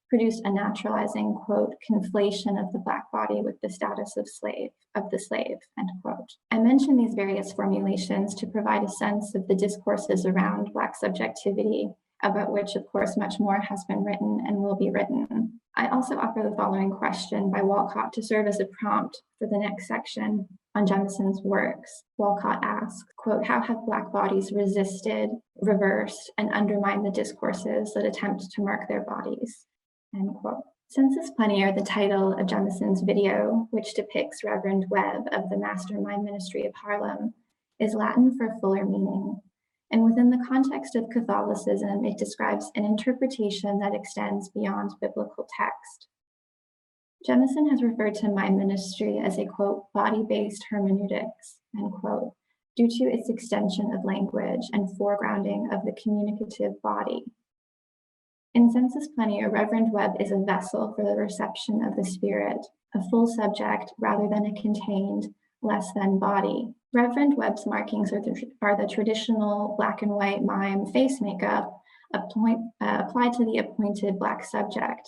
produced a naturalizing, quote, conflation of the Black body with the status of the slave, end quote. I mention these various formulations to provide a sense of the discourses around Black subjectivity, about which, of course, much more has been written and will be written. I also offer the following question by Walcott to serve as a prompt for the next section on Jemison's works. Walcott asks, quote, how have Black bodies resisted, reversed, and undermined the discourses that attempt to mark their bodies, end quote. Sensus Plenior, the title of Jemison's video, which depicts Reverend Webb of the Mastermind Ministry of Harlem, is Latin for fuller meaning. And within the context of Catholicism, it describes an interpretation that extends beyond biblical text. Jemison has referred to mind ministry as a, quote, body-based hermeneutics, end quote, due to its extension of language and foregrounding of the communicative body. In Sensus Plenior, Reverend Webb is a vessel for the reception of the Spirit, a full subject rather than a contained, less than body. Reverend Webb's markings are the traditional black and white mime face makeup applied to the appointed Black subject.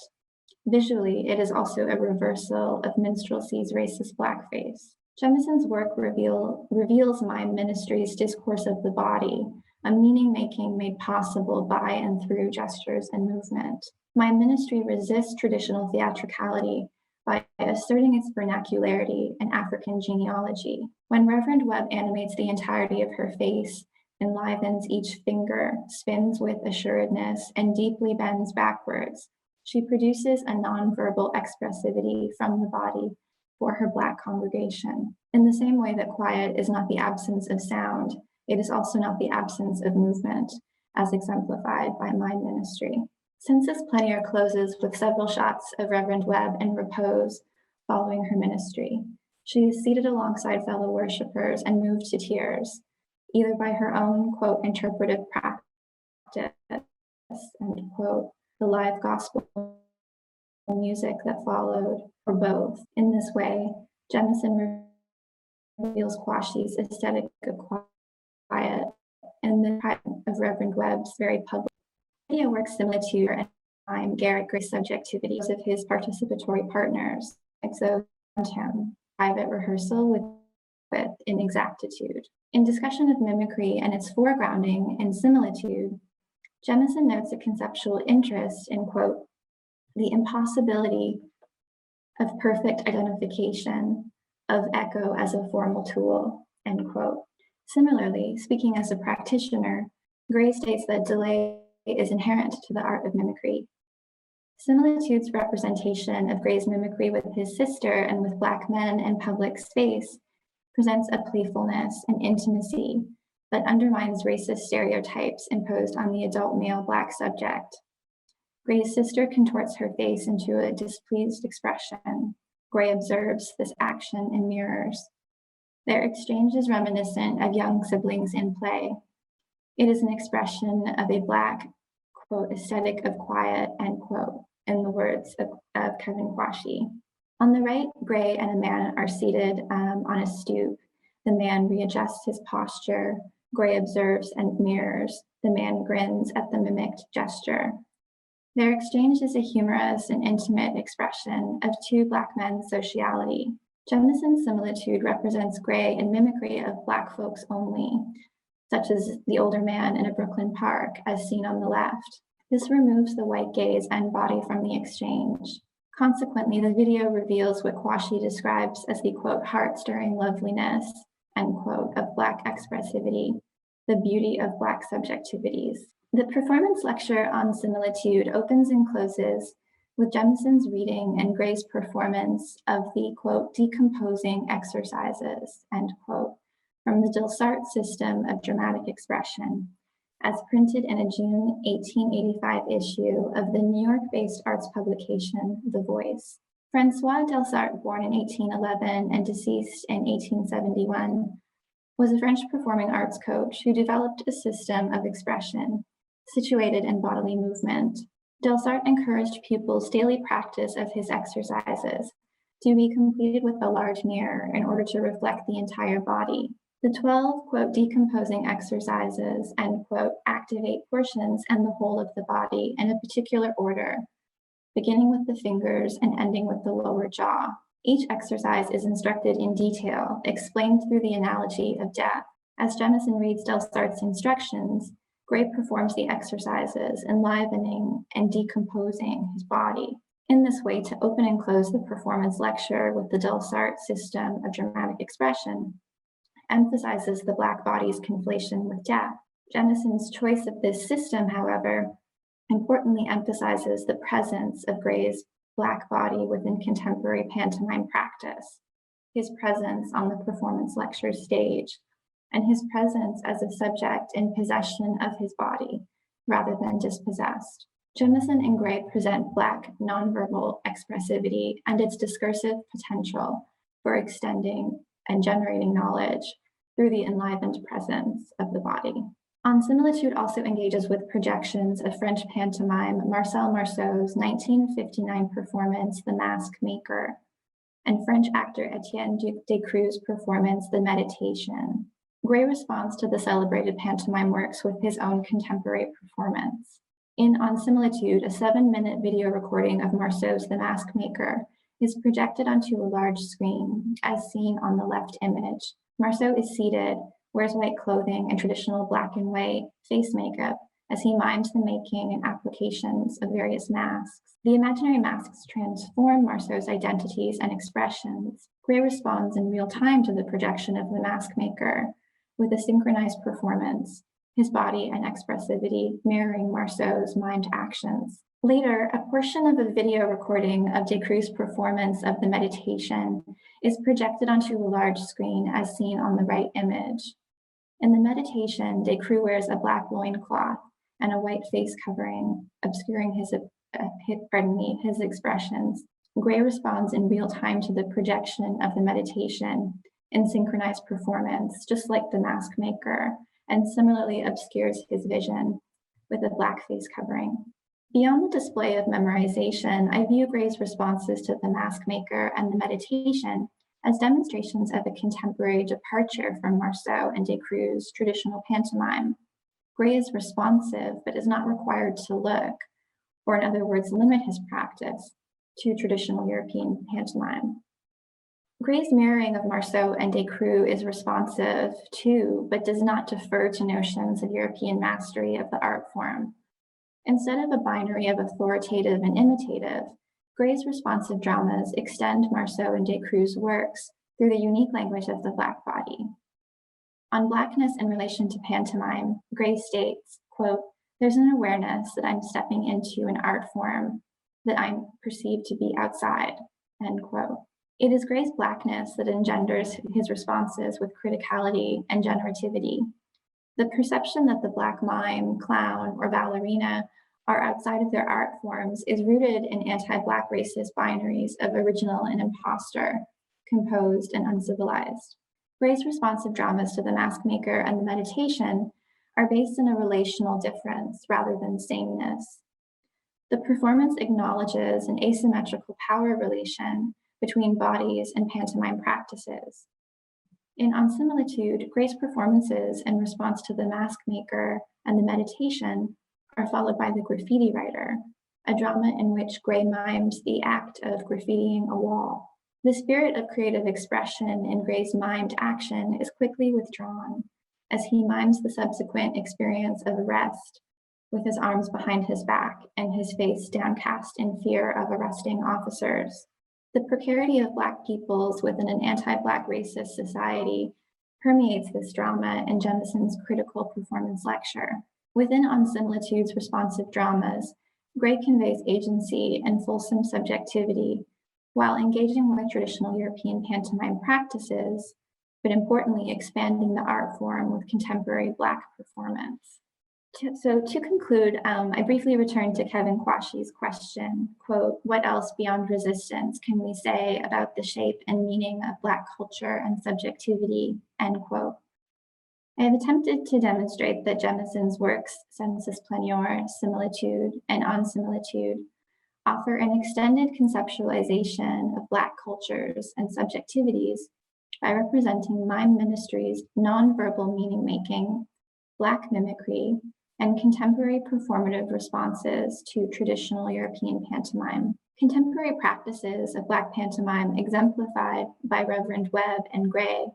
Visually, it is also a reversal of minstrelsy's racist blackface. Jemison's work reveals mime ministry's discourse of the body, a meaning-making made possible by and through gestures and movement. Mime ministry resists traditional theatricality by asserting its vernacularity and African genealogy. When Reverend Webb animates the entirety of her face, enlivens each finger, spins with assuredness, and deeply bends backwards, she produces a nonverbal expressivity from the body for her Black congregation. In the same way that quiet is not the absence of sound, it is also not the absence of movement, as exemplified by mime ministry. Sensus Plenior closes with several shots of Reverend Webb in repose following her ministry. She is seated alongside fellow worshipers and moved to tears, either by her own, quote, interpretive practice, end quote, the live gospel music that followed, or both. In this way, Jemison reveals Kwashi's aesthetic of quiet and the type of Reverend Webb's very public. The video works similar to and Garrett Gray's subjectivities of his participatory partners, exo him, private rehearsal with inexactitude. In discussion of mimicry and its foregrounding in similitude, Jemison notes a conceptual interest in, quote, the impossibility of perfect identification of echo as a formal tool, end quote. Similarly, speaking as a practitioner, Gray states that delay is inherent to the art of mimicry. Similitude's representation of Gray's mimicry with his sister and with Black men in public space presents a playfulness and intimacy that undermines racist stereotypes imposed on the adult male Black subject. Gray's sister contorts her face into a displeased expression. Gray observes this action and mirrors. Their exchange is reminiscent of young siblings in play. It is an expression of a Black, quote, aesthetic of quiet, end quote, in the words of Kevin Kwashi. On the right, Gray and a man are seated on a stoop. The man readjusts his posture. Gray observes and mirrors. The man grins at the mimicked gesture. Their exchange is a humorous and intimate expression of two Black men's sociality. Jemison's similitude represents Gray in mimicry of Black folks only, such as the older man in a Brooklyn park, as seen on the left. This removes the white gaze and body from the exchange. Consequently, the video reveals what Kwashi describes as the, quote, heart-stirring loveliness, end quote, of Black expressivity, the beauty of Black subjectivities. The performance lecture on similitude opens and closes with Jemison's reading and Gray's performance of the, quote, decomposing exercises, end quote, from the Delsart System of Dramatic Expression, as printed in a June 1885 issue of the New York-based arts publication, The Voice. Francois Delsart, born in 1811 and deceased in 1871, was a French performing arts coach who developed a system of expression situated in bodily movement. Delsart encouraged pupils' daily practice of his exercises to be completed with a large mirror in order to reflect the entire body. The 12, quote, decomposing exercises, end quote, activate portions and the whole of the body in a particular order, beginning with the fingers and ending with the lower jaw. Each exercise is instructed in detail, explained through the analogy of death. As Jemison reads Delsart's instructions, Gray performs the exercises, enlivening and decomposing his body. In this way, to open and close the performance lecture with the Delsart System of Dramatic Expression emphasizes the Black body's conflation with death. Jemison's choice of this system, however, importantly emphasizes the presence of Gray's Black body within contemporary pantomime practice, his presence on the performance lecture stage, and his presence as a subject in possession of his body rather than dispossessed. Jemison and Gray present Black nonverbal expressivity and its discursive potential for extending and generating knowledge through the enlivened presence of the body. On Similitude also engages with projections of French pantomime Marcel Marceau's 1959 performance, The Mask Maker, and French actor Etienne Descrues' performance, The Meditation. Gray responds to the celebrated pantomime works with his own contemporary performance. In On Similitude, a 7-minute video recording of Marceau's The Mask Maker is projected onto a large screen, as seen on the left image. Marceau is seated, wears white clothing and traditional black and white face makeup as he mimes the making and applications of various masks. The imaginary masks transform Marceau's identities and expressions. Gray responds in real time to the projection of the mask maker with a synchronized performance, his body and expressivity mirroring Marceau's mimed actions. Later, a portion of a video recording of Descrues' performance of The Meditation is projected onto a large screen as seen on the right image. In The Meditation, Descrues wears a black loincloth and a white face covering, obscuring his expressions. Gray responds in real time to the projection of The Meditation in synchronized performance, just like the mask maker, and similarly obscures his vision with a black face covering. Beyond the display of memorization, I view Gray's responses to the mask maker and the meditation as demonstrations of a contemporary departure from Marceau and Descrues' traditional pantomime. Gray is responsive, but is not required to look, or in other words, limit his practice to traditional European pantomime. Gray's mirroring of Marceau and Descrues is responsive to, but does not defer to notions of European mastery of the art form. Instead of a binary of authoritative and imitative, Gray's responsive dramas extend Marceau and Descrues' works through the unique language of the Black body. On Blackness in relation to pantomime, Gray states, quote, "There's an awareness that I'm stepping into an art form that I'm perceived to be outside," end quote. It is Gray's Blackness that engenders his responses with criticality and generativity. The perception that the Black mime, clown, or ballerina are outside of their art forms is rooted in anti-Black racist binaries of original and imposter, composed and uncivilized. Gray's responsive dramas to the mask maker and the meditation are based in a relational difference rather than sameness. The performance acknowledges an asymmetrical power relation between bodies and pantomime practices. In On Similitude, Gray's performances in response to the mask maker and the meditation are followed by The Graffiti Writer, a drama in which Gray mimes the act of graffitiing a wall. The spirit of creative expression in Gray's mimed action is quickly withdrawn as he mimes the subsequent experience of arrest with his arms behind his back and his face downcast in fear of arresting officers. The precarity of Black peoples within an anti-Black racist society permeates this drama in Jemison's critical performance lecture. Within On Similitude's responsive dramas, Gray conveys agency and fulsome subjectivity while engaging with traditional European pantomime practices, but importantly expanding the art form with contemporary Black performance. So to conclude, I briefly return to Kevin Kwashi's question, quote, "What else beyond resistance can we say about the shape and meaning of Black culture and subjectivity," end quote. I have attempted to demonstrate that Jemison's works, Sensus Plenior, Similitude, and On Similitude, offer an extended conceptualization of Black cultures and subjectivities by representing mime ministry's nonverbal meaning-making, Black mimicry, and contemporary performative responses to traditional European pantomime. Contemporary practices of Black pantomime exemplified by Reverend Webb and Gray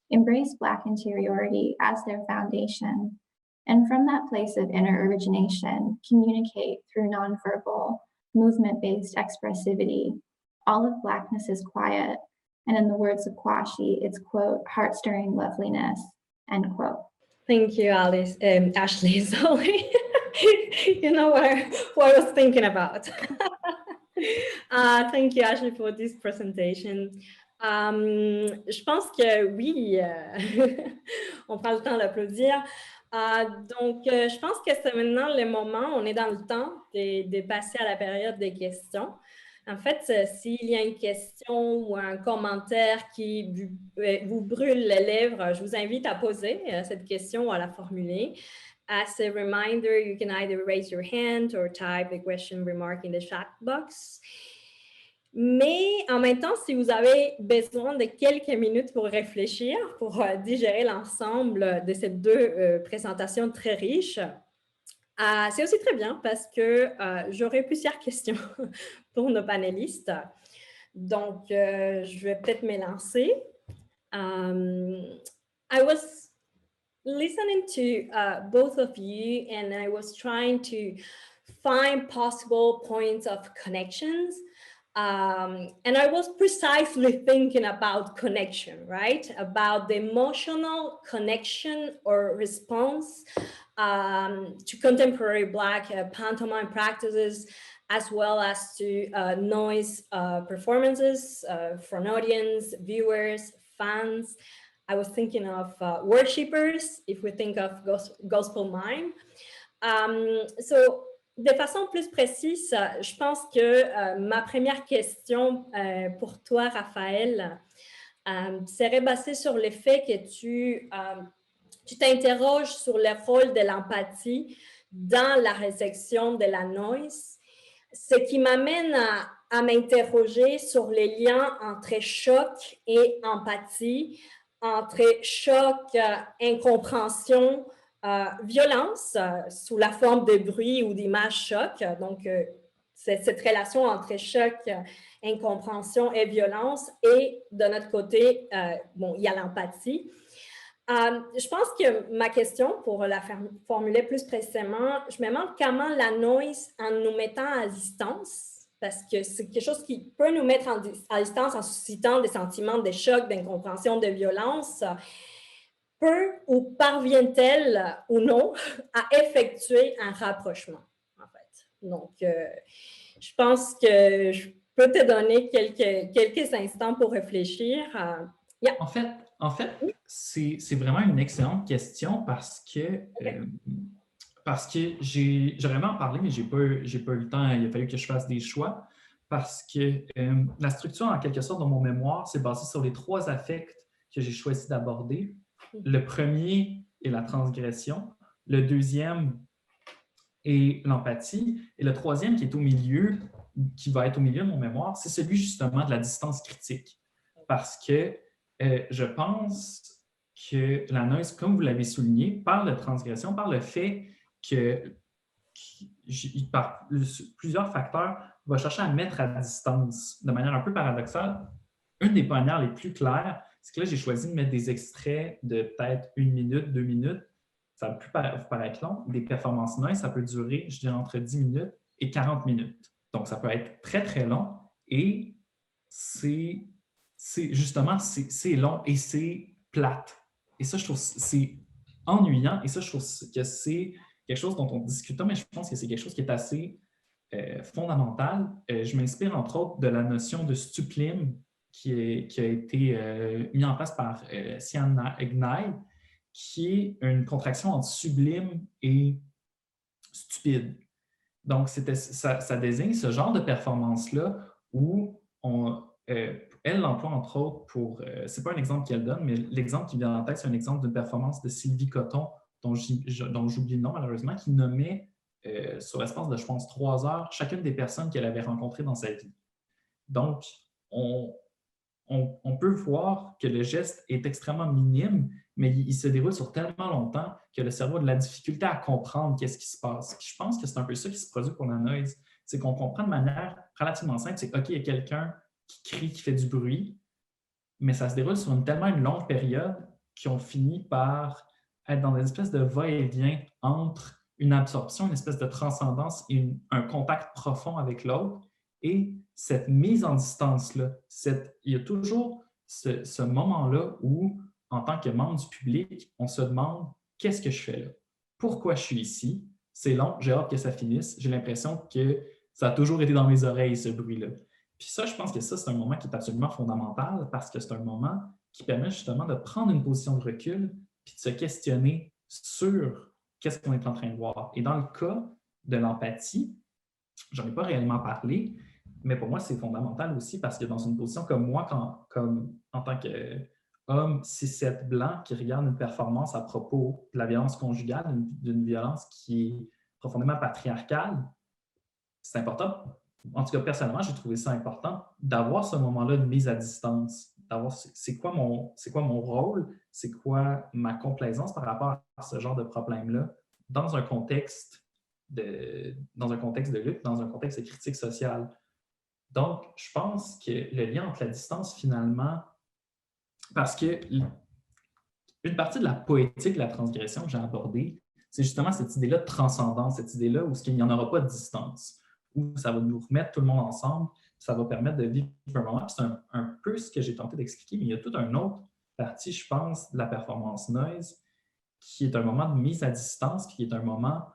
embrace Black interiority as their foundation, and from that place of inner origination, communicate through nonverbal, movement-based expressivity. All of Blackness is quiet, and in the words of Kwashi, it's, quote, "heart-stirring loveliness," end quote. Thank you, Alice. Ashley, sorry. You know what I was thinking about. Thank you, Ashley, for this presentation. Je pense que oui, on prend le temps d'applaudir. Donc, je pense que c'est maintenant le moment, on est dans le temps de passer à la période des questions. En fait, s'il y a une question ou un commentaire qui vous brûle les lèvres, je vous invite à poser cette question ou à la formuler. As a reminder, you can either raise your hand or type the question remark in the chat box. Mais en même temps, si vous avez besoin de quelques minutes pour réfléchir, pour digérer l'ensemble de ces deux présentations très riches, c'est aussi très bien parce que j'aurai plusieurs questions pour nos panélistes. Donc, je vais peut-être me lancer. I was listening to both of you and I was trying to find possible points of connections. And I was precisely thinking about connection, right? About the emotional connection or response to contemporary Black pantomime practices, as well as to noise performances for an audience, viewers, fans. I was thinking of worshippers, if we think of gospel mime. So, de façon plus précise, je pense que ma première question pour toi, Raphaël, serait basée sur le fait que tu t'interroges sur le rôle de l'empathie dans la résection de la noise, ce qui m'amène à m'interroger sur les liens entre choc et empathie, entre choc, incompréhension, violence sous la forme de bruit ou d'images choc. Donc, cette relation entre choc, incompréhension et violence. Et de notre côté, bon, il y a l'empathie. Je pense que ma question, pour la formuler plus précisément, je me demande comment la noise, en nous mettant à distance, parce que c'est quelque chose qui peut nous mettre à distance en suscitant des sentiments de choc, d'incompréhension, de violence, peut ou parvient-elle ou non à effectuer un rapprochement, en fait. Donc, je pense que je peux te donner quelques instants pour réfléchir. Yeah. En fait, c'est vraiment une excellente question parce que j'aurais aimé en parler, mais j'ai pas eu le temps. Il a fallu que je fasse des choix parce que la structure, en quelque sorte, de mon mémoire, c'est basé sur les 3 affects que j'ai choisi d'aborder. Le premier est la transgression, le deuxième est l'empathie, et le troisième qui est au milieu, qui va être au milieu de mon mémoire, c'est celui justement de la distance critique. Parce que je pense que la noise, comme vous l'avez souligné, parle de transgression, par le fait que par plusieurs facteurs, va chercher à mettre à distance de manière un peu paradoxale. Une des manières les plus claires, c'est que là, j'ai choisi de mettre des extraits de peut-être 1 minute, 2 minutes. Ça peut vous paraître long. Des performances noise, ça peut durer, je dirais, entre 10 minutes et 40 minutes. Donc, ça peut être très, très long et c'est long et c'est plate. Et ça, je trouve c'est ennuyant et ça, je trouve que c'est quelque chose dont on discute, mais je pense que c'est quelque chose qui est assez fondamental. Je m'inspire, entre autres, de la notion de sublime qui a été mis en place par Sian Gnai, qui est une contraction entre sublime et stupide. Donc, ça désigne ce genre de performance-là où elle l'emploie, entre autres, pour... c'est pas un exemple qu'elle donne, mais l'exemple qui vient en tête, c'est un exemple d'une performance de Sylvie Coton, dont j'oublie le nom, malheureusement, qui nommait sur l'espace de, je pense, 3 heures, chacune des personnes qu'elle avait rencontrées dans sa vie. Donc, on peut voir que le geste est extrêmement minime, mais il se déroule sur tellement longtemps que le cerveau a de la difficulté à comprendre qu'est-ce qui se passe. Puis je pense que c'est un peu ça qui se produit pour la noise. C'est qu'on comprend de manière relativement simple, c'est OK, il y a quelqu'un qui crie, qui fait du bruit, mais ça se déroule sur tellement une longue période qu'on finit par être dans une espèce de va-et-vient entre une absorption, une espèce de transcendance et un contact profond avec l'autre. Et cette mise en distance-là, il y a toujours ce moment-là où, en tant que membre du public, on se demande « Qu'est-ce que je fais là? Pourquoi je suis ici? C'est long, j'ai hâte que ça finisse. J'ai l'impression que Ça a toujours été dans mes oreilles, ce bruit-là. Puis ça, je pense que ça, c'est un moment qui est absolument fondamental parce que c'est un moment qui permet justement de prendre une position de recul puis de se questionner sur qu'est-ce qu'on est en train de voir. Et dans le cas de l'empathie, j'en ai pas réellement parlé, mais pour moi, c'est fondamental aussi parce que dans une position comme moi, en tant qu'homme cis-7 blanc qui regarde une performance à propos de la violence conjugale, d'une violence qui est profondément patriarcale, c'est important. En tout cas, personnellement, j'ai trouvé ça important d'avoir ce moment-là de mise à distance, d'avoir c'est quoi mon rôle, c'est quoi ma complaisance par rapport à ce genre de problème-là dans un contexte de lutte, dans un contexte de critique sociale. Donc, je pense que le lien entre la distance, finalement, parce que une partie de la poétique de la transgression que j'ai abordée, c'est justement cette idée-là de transcendance, cette idée-là où il n'y en aura pas de distance, où ça va nous remettre tout le monde ensemble, ça va permettre de vivre un moment. C'est un peu ce que j'ai tenté d'expliquer, mais il y a toute une autre partie, je pense, de la performance noise, qui est un moment de mise à distance, qui est un moment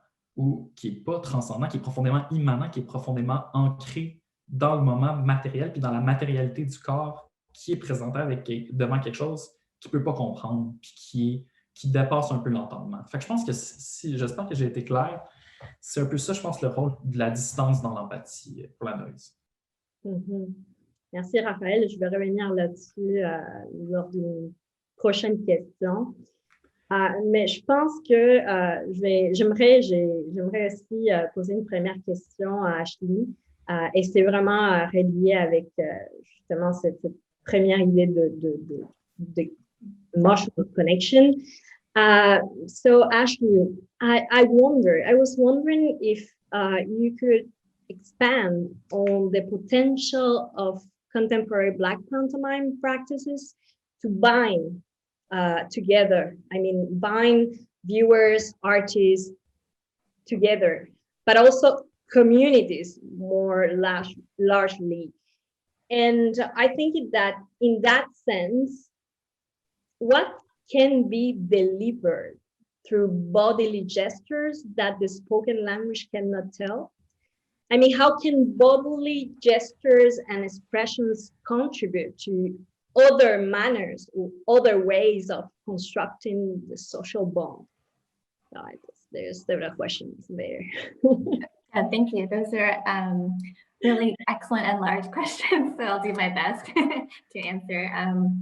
qui n'est pas transcendant, qui est profondément immanent, qui est profondément ancré dans le moment matériel, puis dans la matérialité du corps qui est présenté devant quelque chose qu'il ne peut pas comprendre, puis qui dépasse un peu l'entendement. Fait que je pense que j'espère que j'ai été clair. C'est un peu ça, je pense, le rôle de la distance dans l'empathie pour la noise. Mm-hmm. Merci, Raphaël. Je vais revenir là-dessus lors d'une prochaine question. Mais je pense que j'aimerais aussi poser une première question à Ashley. Et c'est vraiment relié avec justement cette première idée de emotional connection. So Ashley, I was wondering if you could expand on the potential of contemporary Black pantomime practices to bind together. I mean, bind viewers, artists together, but also communities more largely. And I think that in that sense, what can be delivered through bodily gestures that the spoken language cannot tell? I mean, how can bodily gestures and expressions contribute to other manners or other ways of constructing the social bond? There's several questions there. Thank you. Those are really excellent and large questions, so I'll do my best to answer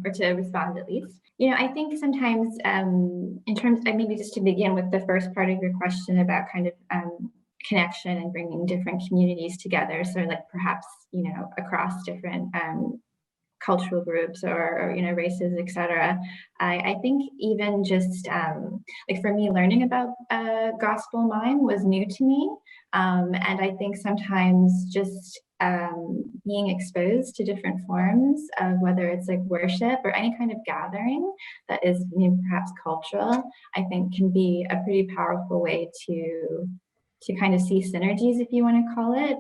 or to respond at least. You know, I think sometimes in terms, maybe just to begin with the first part of your question about kind of connection and bringing different communities together. So like perhaps, you know, across different cultural groups or you know, races, etc. I think even just like for me, learning about gospel mime was new to me. And I think sometimes just being exposed to different forms of whether it's like worship or any kind of gathering that is, you know, perhaps cultural, I think can be a pretty powerful way to kind of see synergies, if you want to call it,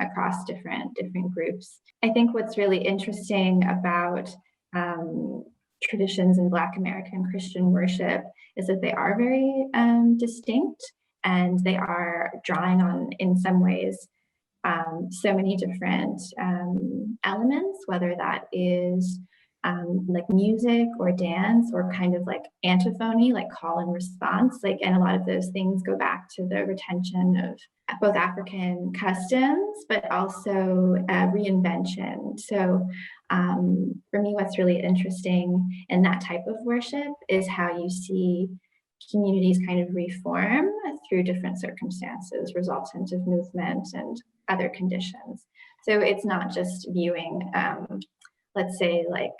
across different groups. I think what's really interesting about traditions in Black American Christian worship is that they are very distinct, and they are drawing on, in some ways, so many different elements, whether that is like music or dance or kind of like antiphony, like call and response, like, and a lot of those things go back to the retention of both African customs, but also reinvention. So for me, what's really interesting in that type of worship is how you see communities kind of reform through different circumstances resultant of movement and other conditions. So it's not just viewing, let's say, like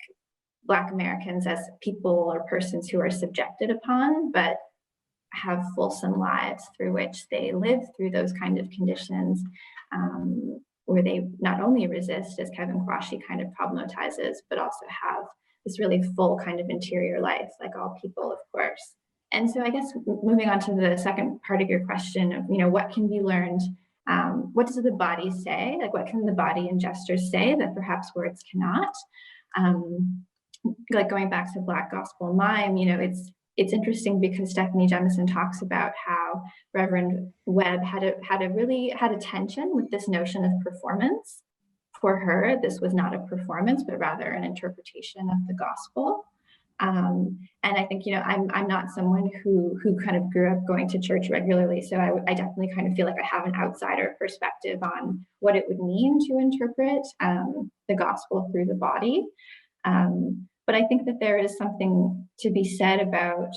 Black Americans as people or persons who are subjected upon, but have fulsome lives through which they live through those kind of conditions, where they not only resist, as Kevin Kwashi kind of problematizes, but also have this really full kind of interior life, like all people, of course. And so I guess moving on to the second part of your question of, you know, what can be learned? What does the body say? Like, what can the body and gestures say that perhaps words cannot? Like going back to Black gospel mime, you know, it's it's interesting because Stephanie Jemison talks about how Reverend Webb had a tension with this notion of performance. For her, this was not a performance, but rather an interpretation of the gospel. And I think, I'm not someone who kind of grew up going to church regularly. So I definitely kind of feel like I have an outsider perspective on what it would mean to interpret the gospel through the body. But I think that there is something to be said about,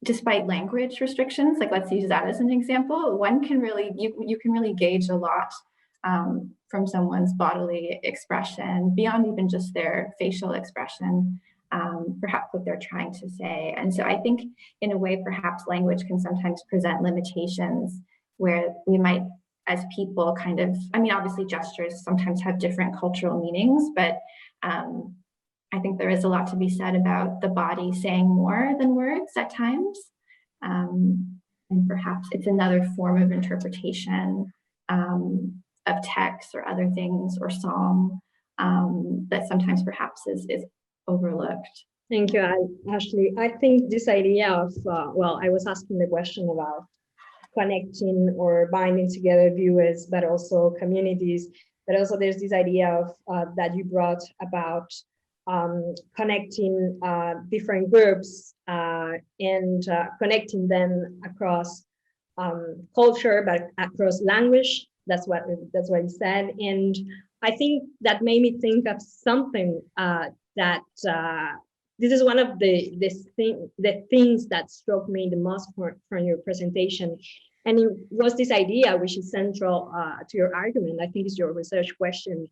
despite language restrictions, like let's use that as an example, one can really, you can really gauge a lot from someone's bodily expression, beyond even just their facial expression, perhaps what they're trying to say. And so I think in a way, perhaps language can sometimes present limitations where we might, as people, kind of, obviously gestures sometimes have different cultural meanings, but I think there is a lot to be said about the body saying more than words at times. And perhaps it's another form of interpretation of text or other things or song that sometimes perhaps is overlooked. Thank you, Ashley. I think this idea of, I was asking the question about connecting or binding together viewers, but also communities. But also there's this idea of that you brought about connecting different groups and connecting them across culture, but across language. That's what you said. And I think that made me think of something that this is one of the things that struck me the most from your presentation. And it was this idea, which is central to your argument. I think it's your research question.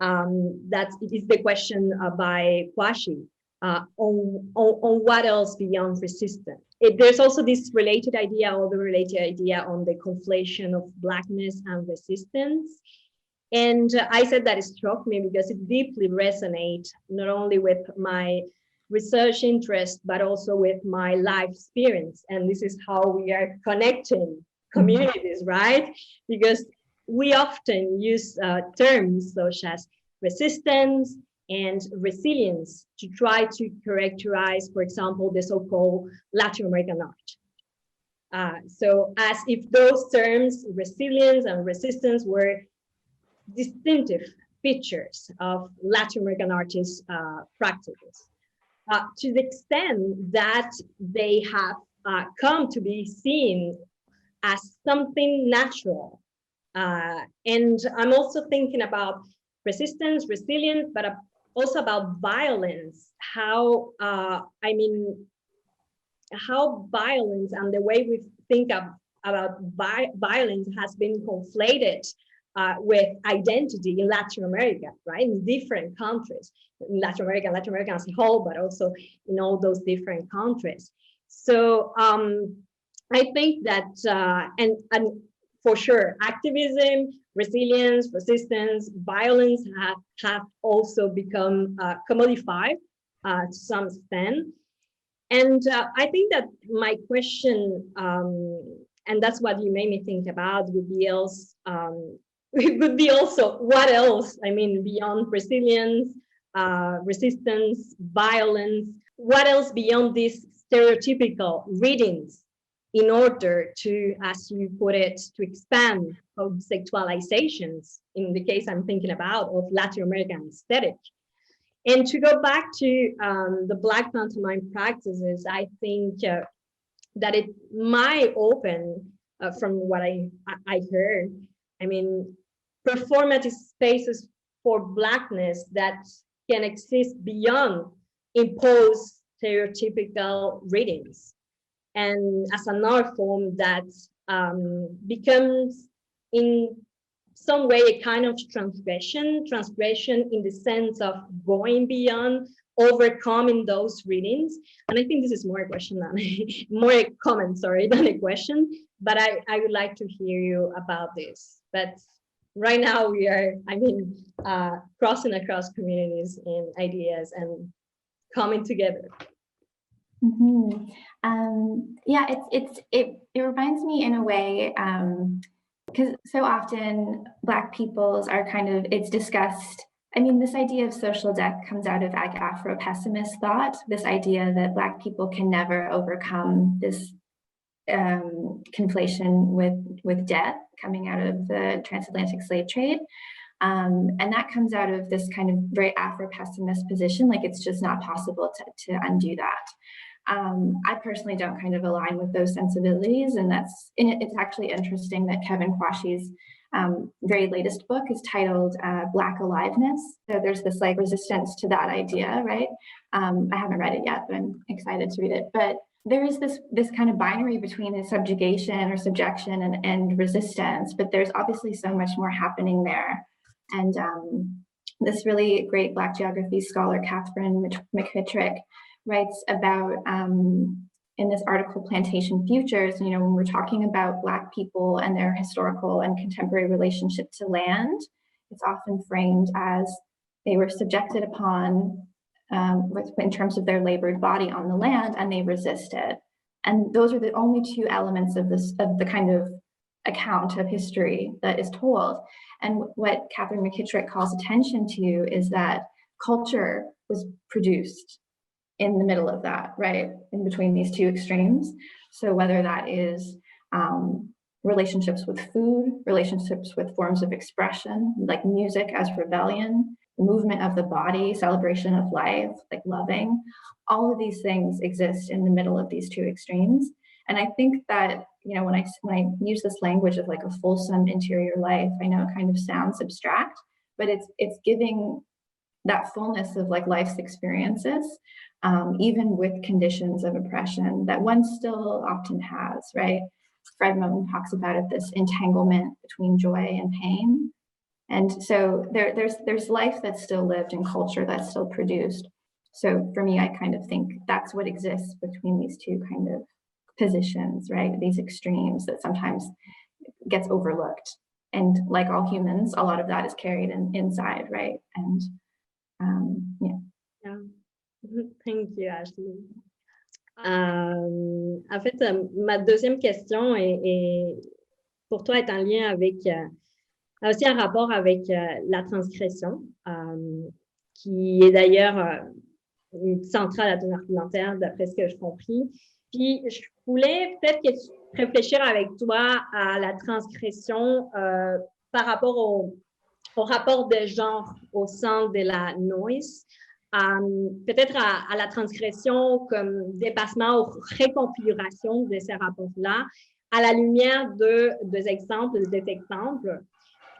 That is the question by Kwashi on what else beyond resistance. There's also this related idea, or the related idea on the conflation of Blackness and resistance. And I said that it struck me because it deeply resonates not only with my research interest, but also with my life experience. And this is how we are connecting communities, right? Because we often use terms such as resistance and resilience to try to characterize, for example, the so-called Latin American art. So as if those terms, resilience and resistance, were distinctive features of Latin American artists' practices. To the extent that they have come to be seen as something natural. And I'm also thinking about resistance, resilience, but also about violence, how violence and the way we think about violence has been conflated with identity in Latin America, right? In different countries, in Latin America as a whole, but also in all those different countries. So I think that, and for sure, activism, resilience, resistance, violence have also become commodified to some extent. And I think that my question, and that's what you made me think about, would be also what else? I mean, beyond resilience, resistance, violence, what else beyond these stereotypical readings in order to, as you put it, to expand of sexualizations, in the case I'm thinking about of Latin American aesthetic. And to go back to the Black pantomime practices, I think that it might open, from what I heard, I mean, performative spaces for Blackness that can exist beyond imposed stereotypical readings. And as another form that becomes in some way a kind of transgression in the sense of going beyond, overcoming those readings. And I think this is more a question than more a comment, sorry, than a question, but I would like to hear you about this. But right now we are, crossing across communities and ideas and coming together. Mm-hmm. Yeah, it reminds me in a way, because so often Black peoples are it's discussed I mean, this idea of social death comes out of Afro-pessimist thought, this idea that Black people can never overcome this conflation with death coming out of the transatlantic slave trade. And that comes out of this kind of very Afro-pessimist position, like it's just not possible to undo that. I personally don't kind of align with those sensibilities, and it's actually interesting that Kevin Quashie's very latest book is titled Black Aliveness. So there's this like resistance to that idea, right? I haven't read it yet, but I'm excited to read it. But there is this kind of binary between the subjugation or subjection and resistance, but there's obviously so much more happening there. And this really great Black geography scholar, Catherine McKittrick, writes about in this article, Plantation Futures, you know, when we're talking about Black people and their historical and contemporary relationship to land, it's often framed as they were subjected upon in terms of their labored body on the land, and they resisted. And those are the only two elements of the kind of account of history that is told. And what Catherine McKittrick calls attention to is that culture was produced in the middle of that, right? In between these two extremes. So whether that is relationships with food, relationships with forms of expression, like music as rebellion, the movement of the body, celebration of life, like loving, all of these things exist in the middle of these two extremes. And I think that, you know, when I use this language of like a fulsome interior life, I know it kind of sounds abstract, but it's giving that fullness of like life's experiences, even with conditions of oppression that one still often has, right? Fred Moten talks about it, this entanglement between joy and pain. And so there's life that's still lived and culture that's still produced. So for me, I kind of think that's what exists between these two kind of positions, right? These extremes that sometimes gets overlooked. And like all humans, a lot of that is carried inside, right? And yeah. Thank you, Ashley. En fait, ma deuxième question est pour toi est en lien avec aussi un rapport avec la transgression, qui est d'ailleurs centrale à ton argumentaire, d'après ce que j'ai compris. Puis, je voulais peut-être que tu réfléchir avec toi à la transgression par rapport au rapport de genre au sein de la noise, peut-être à la transgression comme dépassement ou réconfiguration de ces rapports-là, à la lumière de deux exemples.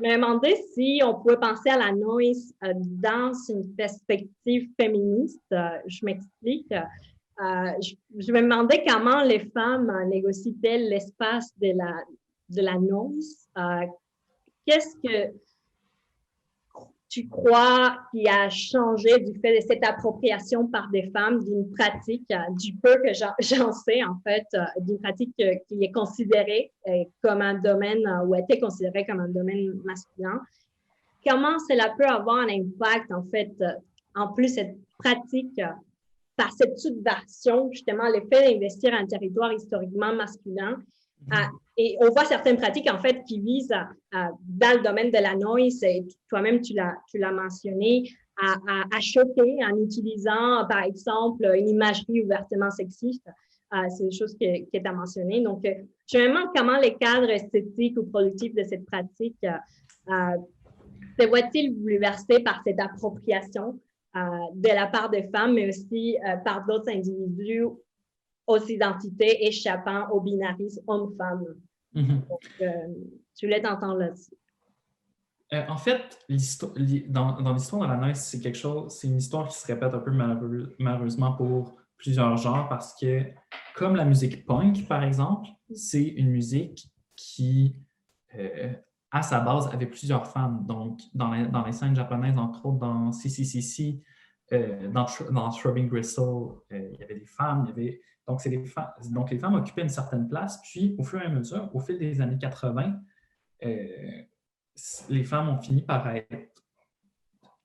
Je me demandais si on pouvait penser à la noise dans une perspective féministe. Je m'explique. Je me demandais comment les femmes négocient-elles l'espace de la noise. Qu'est-ce que tu crois qui a changé du fait de cette appropriation par des femmes d'une pratique, du peu que j'en sais en fait, d'une pratique qui est considérée comme un domaine ou était considérée comme un domaine masculin? Comment cela peut avoir un impact en fait, en plus cette pratique par cette subversion, justement, le fait d'investir un territoire historiquement masculin. Et on voit certaines pratiques, en fait, qui visent dans le domaine de la noise, et toi-même, tu l'as mentionné, à choquer en utilisant, par exemple, une imagerie ouvertement sexiste. C'est des choses que tu as mentionnées. Donc, je me demande comment les cadres esthétiques ou productifs de cette pratique se voient-ils bouleversés par cette appropriation de la part des femmes, mais aussi par d'autres individus aux identités échappant au binarisme homme-femme. Donc, je voulais t'entendre là-dessus. En fait, dans l'histoire de la noise, c'est une histoire qui se répète un peu malheureusement pour plusieurs genres, parce que, comme la musique punk, par exemple, c'est une musique qui, à sa base, avait plusieurs femmes. Donc, dans les scènes japonaises, entre autres dans CCCC, dans Throbbing Gristle, il y avait des femmes, donc les femmes occupaient une certaine place, puis au fur et à mesure, au fil des années 80, les femmes ont fini par être,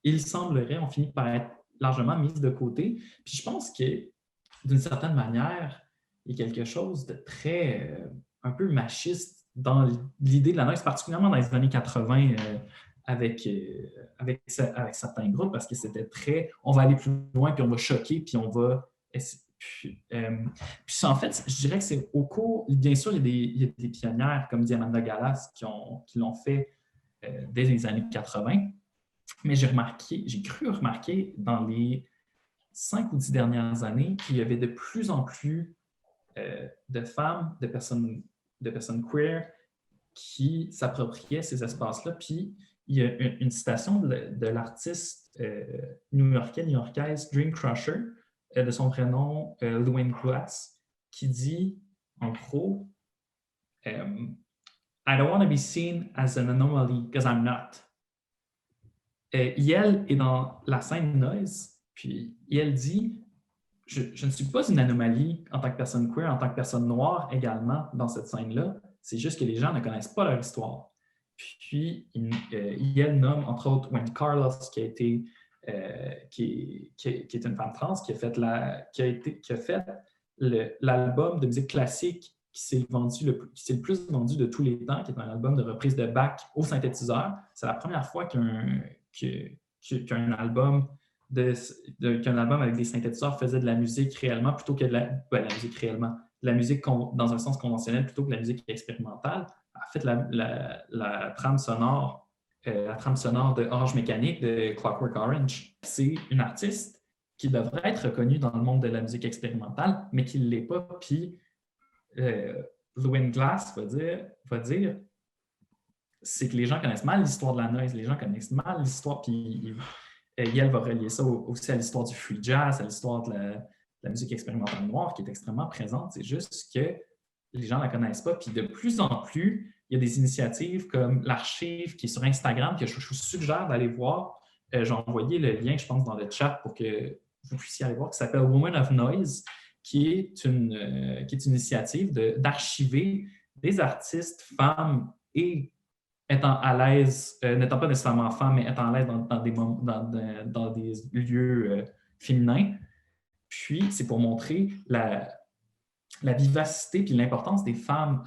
il semblerait, ont fini par être largement mises de côté. Puis je pense que, d'une certaine manière, il y a quelque chose de très, un peu machiste dans l'idée de la noise, particulièrement dans les années 80, avec certains groupes parce que c'était très, on va aller plus loin, puis on va choquer, puis on va... Puis en fait, je dirais que c'est au cours, bien sûr, il y a des pionnières comme Diamanda Galas qui l'ont fait dès les années 80, mais j'ai cru remarquer dans les 5 ou 10 dernières années qu'il y avait de plus en plus de femmes, de personnes queer qui s'appropriaient ces espaces-là. Puis il y a une citation de l'artiste new-yorkaise Dream Crusher, de son vrai nom Llewellyn Glass, qui dit en gros I don't want to be seen as an anomaly because I'm not. Yel est dans la scène Noise, puis Yel dit je ne suis pas une anomalie en tant que personne queer, en tant que personne noire également dans cette scène-là. C'est juste que les gens ne connaissent pas leur histoire. Puis Yel nomme entre autres Wendy Carlos, qui est une femme trans, qui a fait l'album de musique classique qui s'est le plus vendu de tous les temps, qui est un album de reprise de Bach au synthétiseur. C'est la première fois qu'un album avec des synthétiseurs faisait de la musique réellement plutôt que de la musique réellement, de la musique dans un sens conventionnel plutôt que de la musique expérimentale. En fait, la trame sonore de Orange Mécanique de Clockwork Orange, c'est une artiste qui devrait être reconnue dans le monde de la musique expérimentale, mais qui ne l'est pas. Puis Llewellyn Glass va dire c'est que les gens connaissent mal l'histoire de la noise, les gens connaissent mal l'histoire, puis Yel va relier ça aussi à l'histoire du free jazz, à l'histoire de la musique expérimentale noire qui est extrêmement présente. C'est juste que les gens ne la connaissent pas. Puis de plus en plus, il y a des initiatives comme l'Archive qui est sur Instagram, que je vous suggère d'aller voir. J'ai envoyé le lien, je pense, dans le chat pour que vous puissiez aller voir, qui s'appelle Women of Noise, qui est une initiative d'archiver des artistes femmes et étant à l'aise, n'étant pas nécessairement femme, mais étant à l'aise dans des lieux féminins. Puis, c'est pour montrer la vivacité et l'importance des femmes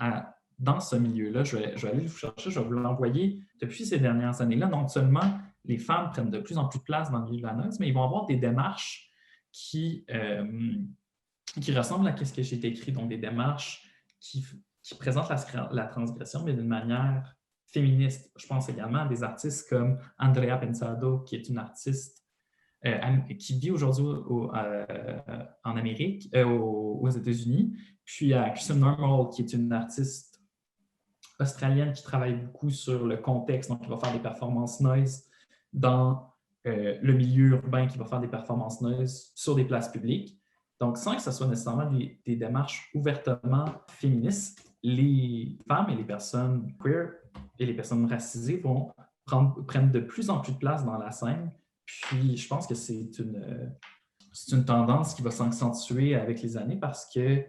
dans ce milieu-là. Je vais aller vous chercher, je vais vous l'envoyer depuis ces dernières années-là. Non seulement les femmes prennent de plus en plus de place dans le milieu de la noise, mais ils vont avoir des démarches qui ressemblent à ce que j'ai écrit, donc des démarches qui présentent la transgression, mais d'une manière féministe. Je pense également à des artistes comme Andrea Pensado, qui est une artiste qui vit aujourd'hui en Amérique, aux États-Unis, puis à Kristen Normal, qui est une artiste australienne qui travaille beaucoup sur le contexte, donc qui va faire des performances noise dans le milieu urbain, qui va faire des performances noise sur des places publiques. Donc, sans que ce soit nécessairement des démarches ouvertement féministes, les femmes et les personnes queer et les personnes racisées prennent de plus en plus de place dans la scène. Puis, je pense que c'est une tendance qui va s'accentuer avec les années parce que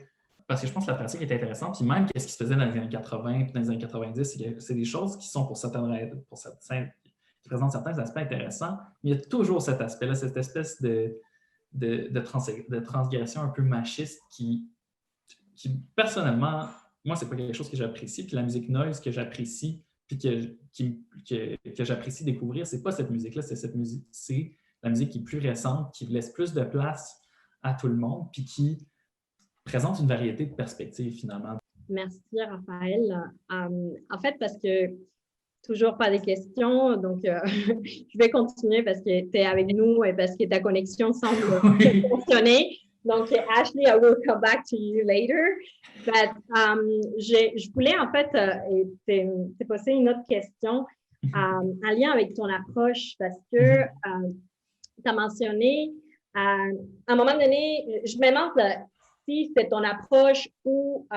je pense que la pratique est intéressante. Puis même, qu'est-ce qui se faisait dans les années 80 puis dans les années 90, c'est des choses qui sont qui présentent certains aspects intéressants, mais il y a toujours cet aspect-là, cette espèce de transgression un peu machiste qui personnellement, moi, c'est pas quelque chose que j'apprécie. Puis la musique noise que j'apprécie, puis que j'apprécie découvrir, c'est pas cette musique-là, c'est la musique qui est plus récente, qui laisse plus de place à tout le monde, puis qui présente une variété de perspectives, finalement. Merci, Raphaël. En fait, parce que toujours pas de questions, donc je vais continuer parce que tu es avec nous et parce que ta connexion semble fonctionner. Donc, Ashley, I will come back to you later. But, je voulais en fait te poser une autre question en lien avec ton approche parce que tu as mentionné, à un moment donné, je me demande si c'est ton approche ou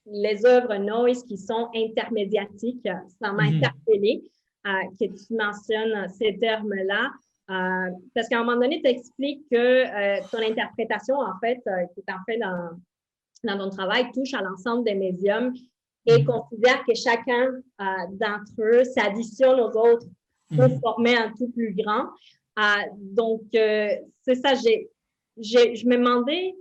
les œuvres noise qui sont intermédiatiques, ça m'a interpellée que tu mentionnes ces termes-là. Parce qu'à un moment donné, tu expliques que ton interprétation, en fait, que tu en fais dans ton travail, touche à l'ensemble des médiums et considère que chacun d'entre eux s'additionne aux autres pour former un tout plus grand. Donc, c'est ça, je me demandais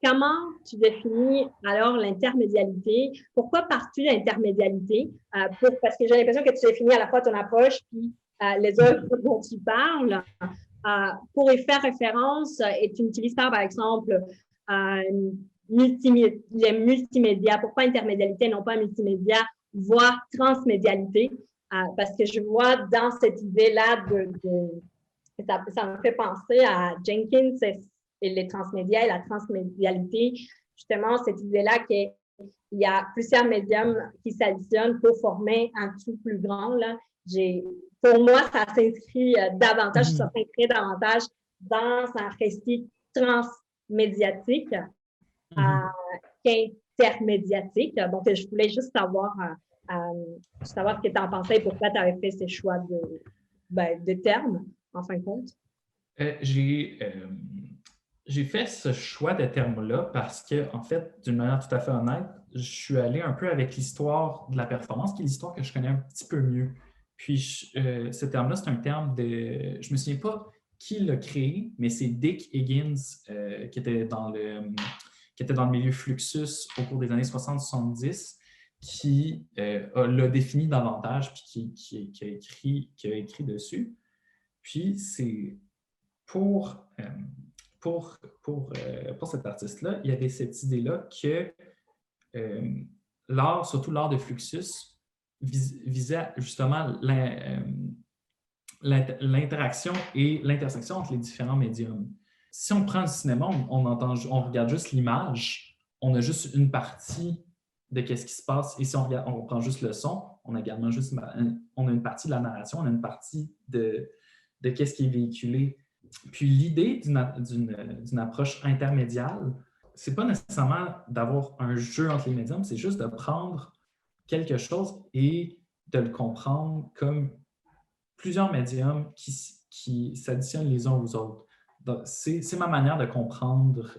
comment tu définis alors l'intermédialité? Pourquoi pars-tu de l'intermédialité? Parce que j'ai l'impression que tu définis à la fois ton approche puis les œuvres dont tu parles. Pour y faire référence, et tu n'utilises pas, par exemple, les multimédias. Pourquoi intermédialité, non pas multimédia, voire transmédialité? Parce que je vois dans cette idée-là ça me fait penser à Jenkins et les transmédias et la transmédialité. Justement, cette idée-là qu'il y a plusieurs médiums qui s'additionnent pour former un tout plus grand. Là. Pour moi, ça s'inscrit davantage, ça s'inscrit davantage dans un récit transmédiatique qu'intermédiatique. Donc, je voulais juste savoir ce que tu en pensais et pourquoi tu avais fait ces choix de termes, en fin de compte. J'ai fait ce choix de termes-là parce que, en fait, d'une manière tout à fait honnête, je suis allé un peu avec l'histoire de la performance, qui est l'histoire que je connais un petit peu mieux. Puis, ce terme-là, c'est un terme je ne me souviens pas qui l'a créé, mais c'est Dick Higgins qui était dans le milieu Fluxus au cours des années 60-70, qui l'a défini davantage puis qui a écrit dessus. Puis, c'est pour cet artiste-là, il y avait cette idée-là que l'art, surtout l'art de Fluxus, visait justement l'interaction et l'intersection entre les différents médiums. Si on prend le cinéma, on regarde juste l'image, on a juste une partie de ce qui se passe. Et si on reprend juste le son, on a également on a une partie de la narration, on a une partie de qu'est-ce qui est véhiculé. Puis l'idée d'une approche intermédiale, c'est pas nécessairement d'avoir un jeu entre les médiums, c'est juste de prendre quelque chose et de le comprendre comme plusieurs médiums qui s'additionnent les uns aux autres. C'est ma manière de comprendre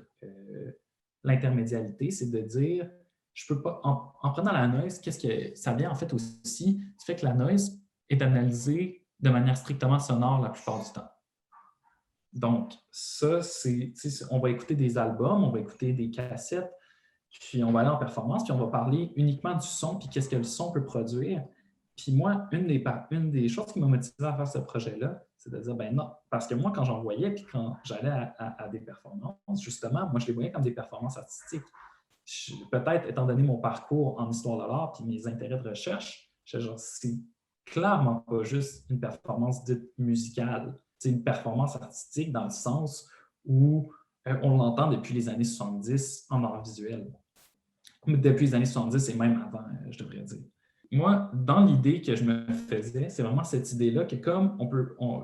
l'intermédialité, c'est de dire, je peux pas, en prenant la noise, qu'est-ce que ça vient en fait aussi du fait que la noise est analysée de manière strictement sonore la plupart du temps. Donc, ça, on va écouter des albums, on va écouter des cassettes, puis on va aller en performance, puis on va parler uniquement du son, puis qu'est-ce que le son peut produire. Puis moi, une des choses qui m'a motivé à faire ce projet-là, c'est de dire, ben non, parce que moi, quand j'en voyais, puis quand j'allais à des performances, justement, moi, je les voyais comme des performances artistiques. Peut-être, étant donné mon parcours en histoire de l'art, puis mes intérêts de recherche, c'est clairement pas juste une performance dite musicale. C'est une performance artistique dans le sens où on l'entend depuis les années 70 en art visuel. Depuis les années 70 et même avant, je devrais dire. Moi, dans l'idée que je me faisais, c'est vraiment cette idée-là que comme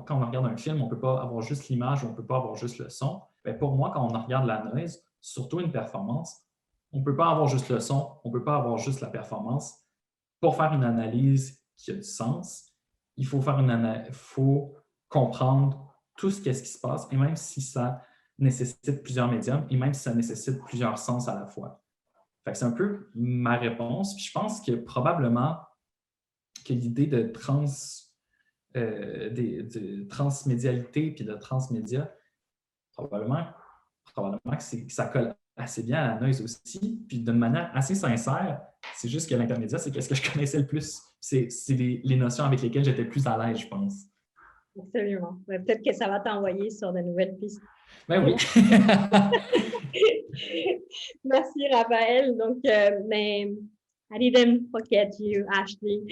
quand on regarde un film, on ne peut pas avoir juste l'image, on ne peut pas avoir juste le son. Bien, pour moi, quand on regarde la noise, surtout une performance, on ne peut pas avoir juste le son, on ne peut pas avoir juste la performance. Pour faire une analyse qui a du sens, il faut comprendre tout ce qui se passe, et même si ça nécessite plusieurs médiums, et même si ça nécessite plusieurs sens à la fois. Fait que c'est un peu ma réponse. Puis je pense que probablement que l'idée de transmédialité puis de transmédia, probablement que ça colle assez bien à la noise aussi. Puis d'une manière assez sincère, c'est juste que l'intermédia, c'est ce que je connaissais le plus. C'est les notions avec lesquelles j'étais plus à l'aise, je pense. Absolument. Ouais, peut-être que ça va t'envoyer sur de nouvelles pistes. Ben oui. Merci, Raphaël. Donc, mais I didn't forget you, Ashley.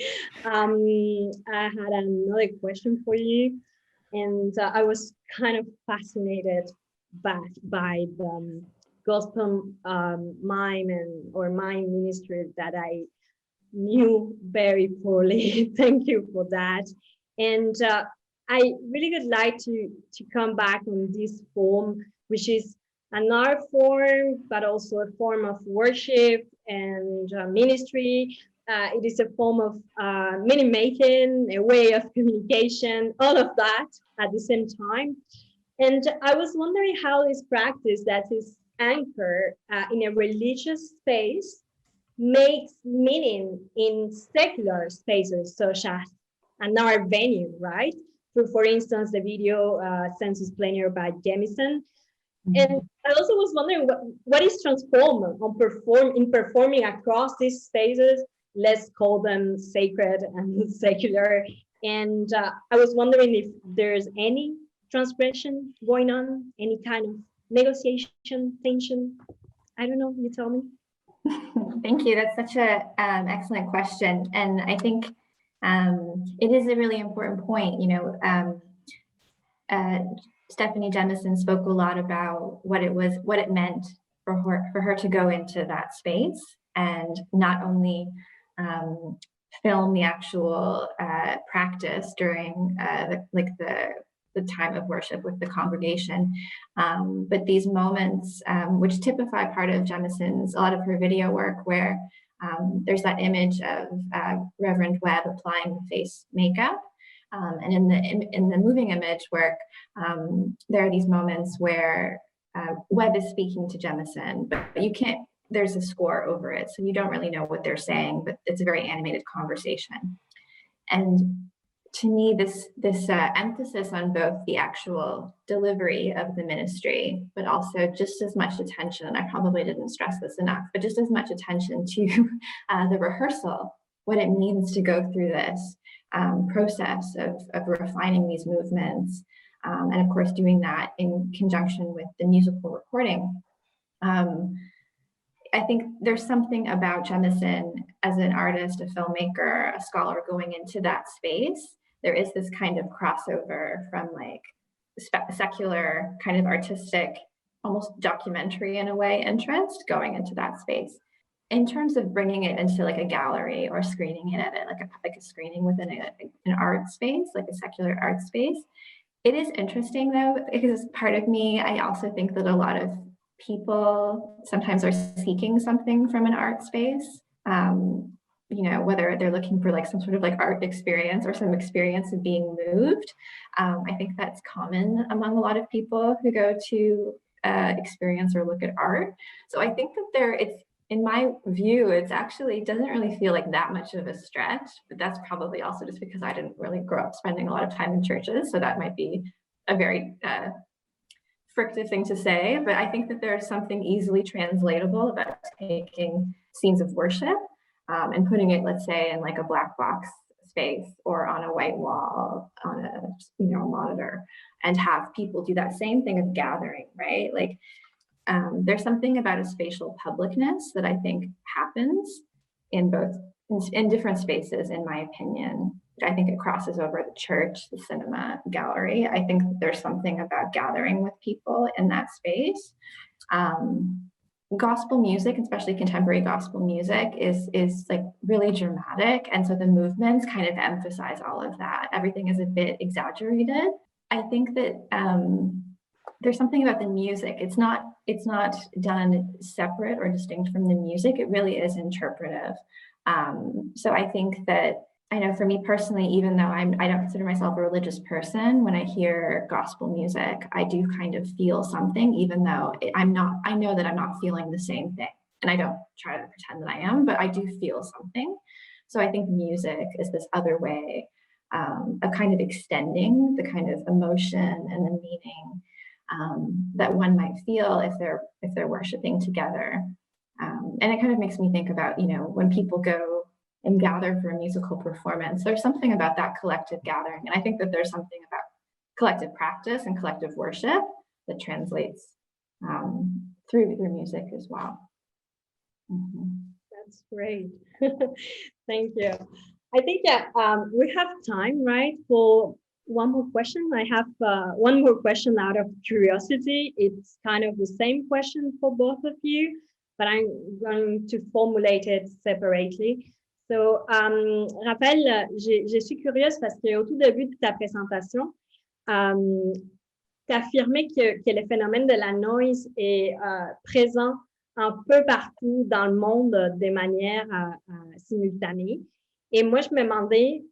I had another question for you, and I was kind of fascinated by the gospel mime or mime ministry that I knew very poorly. Thank you for that. And I really would like to come back on this form, which is an art form, but also a form of worship and ministry. It is a form of meaning making, a way of communication, all of that at the same time. And I was wondering how this practice that is anchored in a religious space makes meaning in secular spaces, such as an art venue, right? For instance, the video Sensus Plenior by Jemison. And I also was wondering what is transform in performing across these spaces. Let's call them sacred and secular. And I was wondering if there's any transgression going on, any kind of negotiation, tension. I don't know. You tell me. Thank you. That's such a excellent question, and I think it is a really important point. You know, Stephanie Jemison spoke a lot about what it meant for her to go into that space and not only film the actual practice during the time of worship with the congregation, but these moments which typify part of Jemison's, a lot of her video work, where there's that image of Reverend Webb applying the face makeup. And in the moving image work, there are these moments where Webb is speaking to Jemison, but you can't, there's a score over it, so you don't really know what they're saying, but it's a very animated conversation. And to me, this emphasis on both the actual delivery of the ministry, but also just as much attention, and I probably didn't stress this enough, but just as much attention to the rehearsal, what it means to go through this process of refining these movements, and of course doing that in conjunction with the musical recording. I think there's something about Jemison as an artist, a filmmaker, a scholar going into that space. There is this kind of crossover from like secular, kind of artistic, almost documentary in a way, interest going into that space. In terms of bringing it into like a gallery or screening it at like a screening within an art space, like a secular art space, it is interesting though, because part of me, I also think that a lot of people sometimes are seeking something from an art space, you know, whether they're looking for like some sort of like art experience or some experience of being moved. I think that's common among a lot of people who go to experience or look at art. So I think that in my view, it's actually doesn't really feel like that much of a stretch, but that's probably also just because I didn't really grow up spending a lot of time in churches. So that might be a very frictive thing to say, but I think that there's something easily translatable about taking scenes of worship and putting it, let's say, in like a black box space or on a white wall on a monitor, and have people do that same thing of gathering, right? Like there's something about a spatial publicness that I think happens in different spaces, in my opinion. I think it crosses over the church, the cinema, gallery. I think that there's something about gathering with people in that space. Gospel music, especially contemporary gospel music, is like really dramatic. And so the movements kind of emphasize all of that. Everything is a bit exaggerated. I think that there's something about the music. It's not done separate or distinct from the music. It really is interpretive. So I think that, I know for me personally, even though I don't consider myself a religious person, when I hear gospel music, I do kind of feel something, even though I know that I'm not feeling the same thing. And I don't try to pretend that I am, but I do feel something. So I think music is this other way of kind of extending the kind of emotion and the meaning that one might feel if they're worshiping together. And it kind of makes me think about, you know, when people go and gather for a musical performance, there's something about that collective gathering. And I think that there's something about collective practice and collective worship that translates through music as well. Mm-hmm. That's great. Thank you. I think we have time, right, for one more question. I have one more question out of curiosity. It's kind of the same question for both of you, but I'm going to formulate it separately. So, Raphaël, je suis curieuse parce qu'au tout début de ta présentation, tu affirmais que le phénomène de la noise est présent un peu partout dans le monde de manière simultanée. Et moi, je me demandais,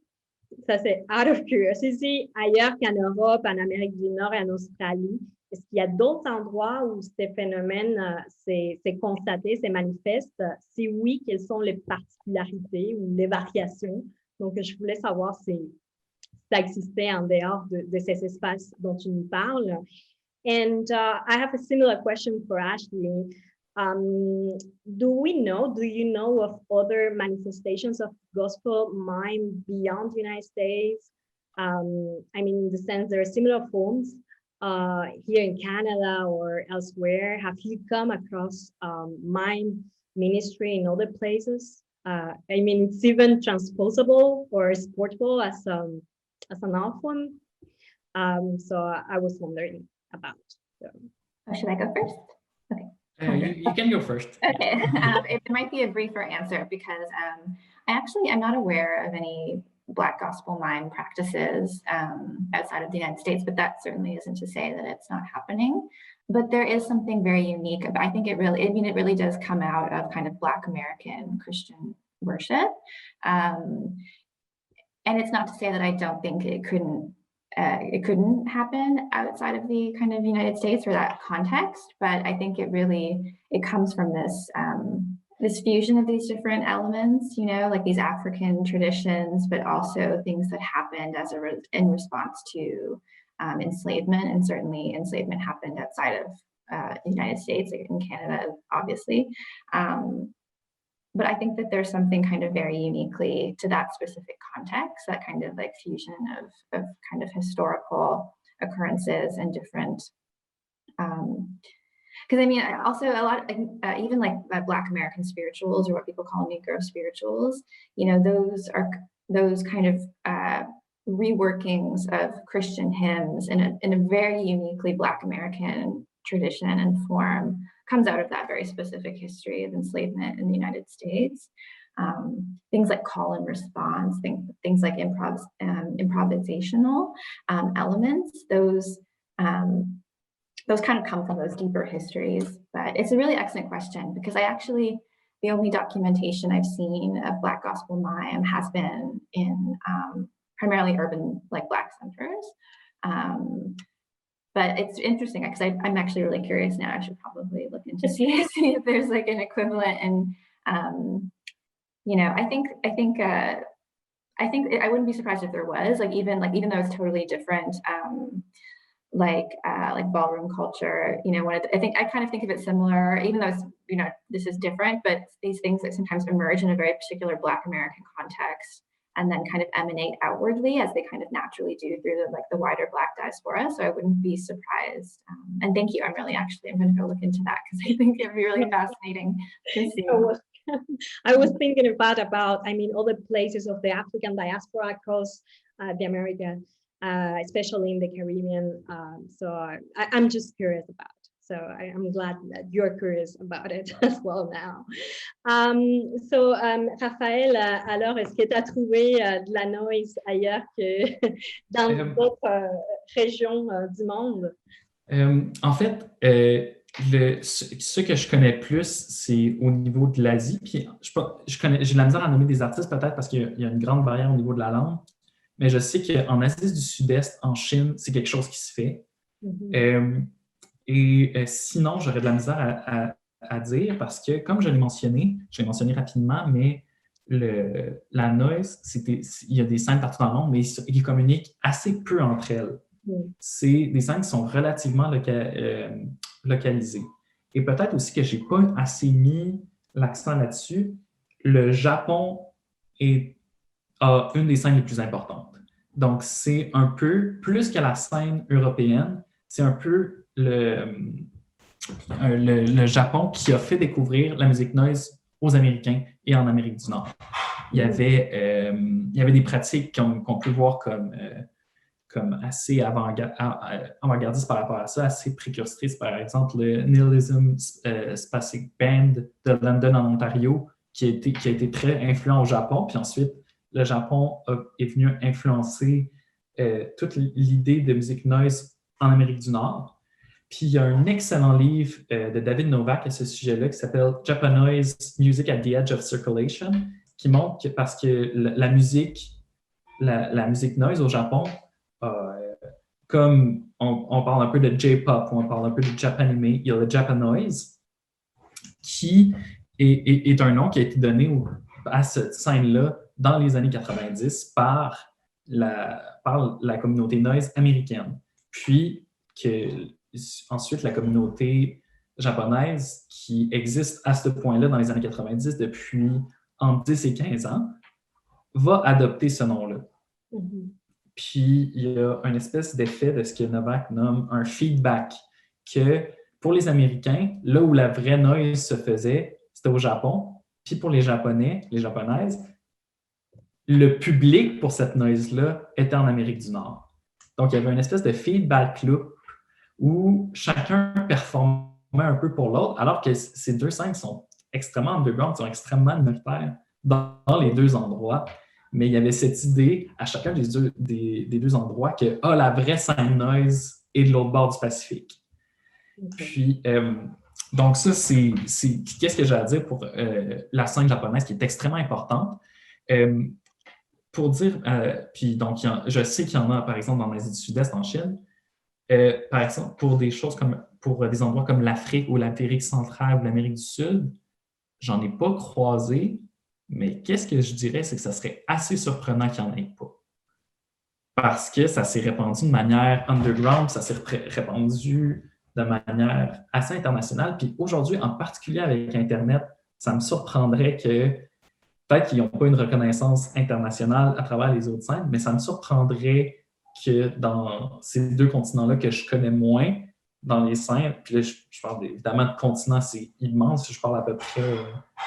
ça c'est out of curiosity, ailleurs qu'en Europe, en Amérique du Nord et en Australie, est-ce qu'il y a d'autres endroits où ces phénomènes s'est constaté, se manifestent? Si oui, quelles sont les particularités ou les variations? Donc, je voulais savoir si ça existait en dehors de ces espaces dont tu nous parles. And I have a similar question for Ashley. Do you know of other manifestations of gospel mime beyond the United States? I mean, in the sense there are similar forms here in Canada or elsewhere. Have you come across mime ministry in other places? I mean, it's even transposable or exportable as an art form. So I was wondering about. So. Oh, should I go first? Okay. You can go first. Okay. It might be a briefer answer because I'm not aware of any Black gospel mime practices outside of the United States, but that certainly isn't to say that it's not happening. But there is something very unique. I think it really does come out of kind of Black American Christian worship. And it's not to say that I don't think it couldn't happen outside of the kind of United States or that context, but I think it comes from this fusion of these different elements, like these African traditions, but also things that happened in response to enslavement, and certainly enslavement happened outside of the United States, like in Canada, obviously. But I think that there's something kind of very uniquely to that specific context, that kind of like fusion of kind of historical occurrences and different, because I mean, also a lot, even like Black American spirituals, or what people call Negro spirituals, those kind of reworkings of Christian hymns in a very uniquely Black American tradition and form comes out of that very specific history of enslavement in the United States. Things like call and response, things like improvisational elements, those kind of come from those deeper histories. But it's a really excellent question, because the only documentation I've seen of Black gospel mime has been in primarily urban, like Black centers. But it's interesting because I'm actually really curious now. I should probably look into see if there's like an equivalent. And I think I wouldn't be surprised if there was, even though it's totally different, like ballroom culture. I kind of think of it similar, even though it's this is different, but these things that sometimes emerge in a very particular Black American context, and then kind of emanate outwardly as they kind of naturally do through the wider Black diaspora. So I wouldn't be surprised. And thank you. I'm going to go look into that, because I think it'd be really fascinating to see. I was thinking about other places of the African diaspora across the America, especially in the Caribbean. So I'm just curious about. So I'm glad that you're curious about it as well now. Raphaël, alors, est-ce que tu as trouvé de la noise ailleurs que dans d'autres régions du monde? En fait, ce que je connais plus, c'est au niveau de l'Asie. Puis j'ai de la misère à nommer des artistes, peut-être parce qu'il y a une grande barrière au niveau de la langue. Mais je sais qu'en Asie du Sud-Est, en Chine, c'est quelque chose qui se fait. Mm-hmm. Sinon, j'aurais de la misère à dire, parce que, comme je l'ai mentionné rapidement, mais la noise, il y a des scènes partout dans le monde, mais ils communiquent assez peu entre elles. C'est des scènes qui sont relativement localisées. Et peut-être aussi que je n'ai pas assez mis l'accent là-dessus. Le Japon a une des scènes les plus importantes. Donc, c'est un peu, plus que la scène européenne, c'est un peu le Japon qui a fait découvrir la musique noise aux Américains et en Amérique du Nord. Il y avait des pratiques qu'on peut voir comme assez avant-gardistes par rapport à ça, assez précursoristes. Par exemple, le Nihilism Spacek Band de London en Ontario, qui a été très influent au Japon. Puis ensuite, le Japon est venu influencer toute l'idée de musique noise en Amérique du Nord. Puis il y a un excellent livre de David Novak à ce sujet-là qui s'appelle Japanoise Music at the Edge of Circulation, qui montre que parce que la musique noise au Japon, comme on parle un peu de J-pop ou on parle un peu de Japanime, il y a le Japanoise qui est un nom qui a été donné à cette scène-là dans les années 90 par la communauté noise américaine. Puis que ensuite la communauté japonaise qui existe à ce point-là dans les années 90 depuis entre 10 et 15 ans va adopter ce nom-là. Mhm. Puis, il y a une espèce d'effet de ce que Novak nomme un feedback, que pour les Américains, là où la vraie noise se faisait, c'était au Japon. Puis pour les Japonais, les Japonaises, le public pour cette noise-là était en Amérique du Nord. Donc, il y avait une espèce de feedback loop où chacun performait un peu pour l'autre, alors que ces deux scènes sont extrêmement underground, sont extrêmement minoritaires dans les deux endroits. Mais il y avait cette idée à chacun des deux endroits que la vraie scène noise est de l'autre bord du Pacifique. Okay. Puis, donc ça, c'est qu'est-ce que j'ai à dire pour la scène japonaise qui est extrêmement importante. Pour dire, puis donc, je sais qu'il y en a, par exemple, dans l'Asie du Sud-Est, en Chine, par exemple, pour des choses comme, pour des endroits comme l'Afrique ou l'Amérique centrale ou l'Amérique du Sud, j'en ai pas croisé, mais qu'est-ce que je dirais, c'est que ça serait assez surprenant qu'il n'y en ait pas. Parce que ça s'est répandu de manière underground, ça s'est répandu de manière assez internationale. Puis aujourd'hui, en particulier avec Internet, ça me surprendrait que peut-être qu'ils n'ont pas une reconnaissance internationale à travers les autres scènes, mais ça me surprendrait que dans ces deux continents-là que je connais moins, dans les scènes, puis là, je parle évidemment de continents, c'est immense, je parle à peu près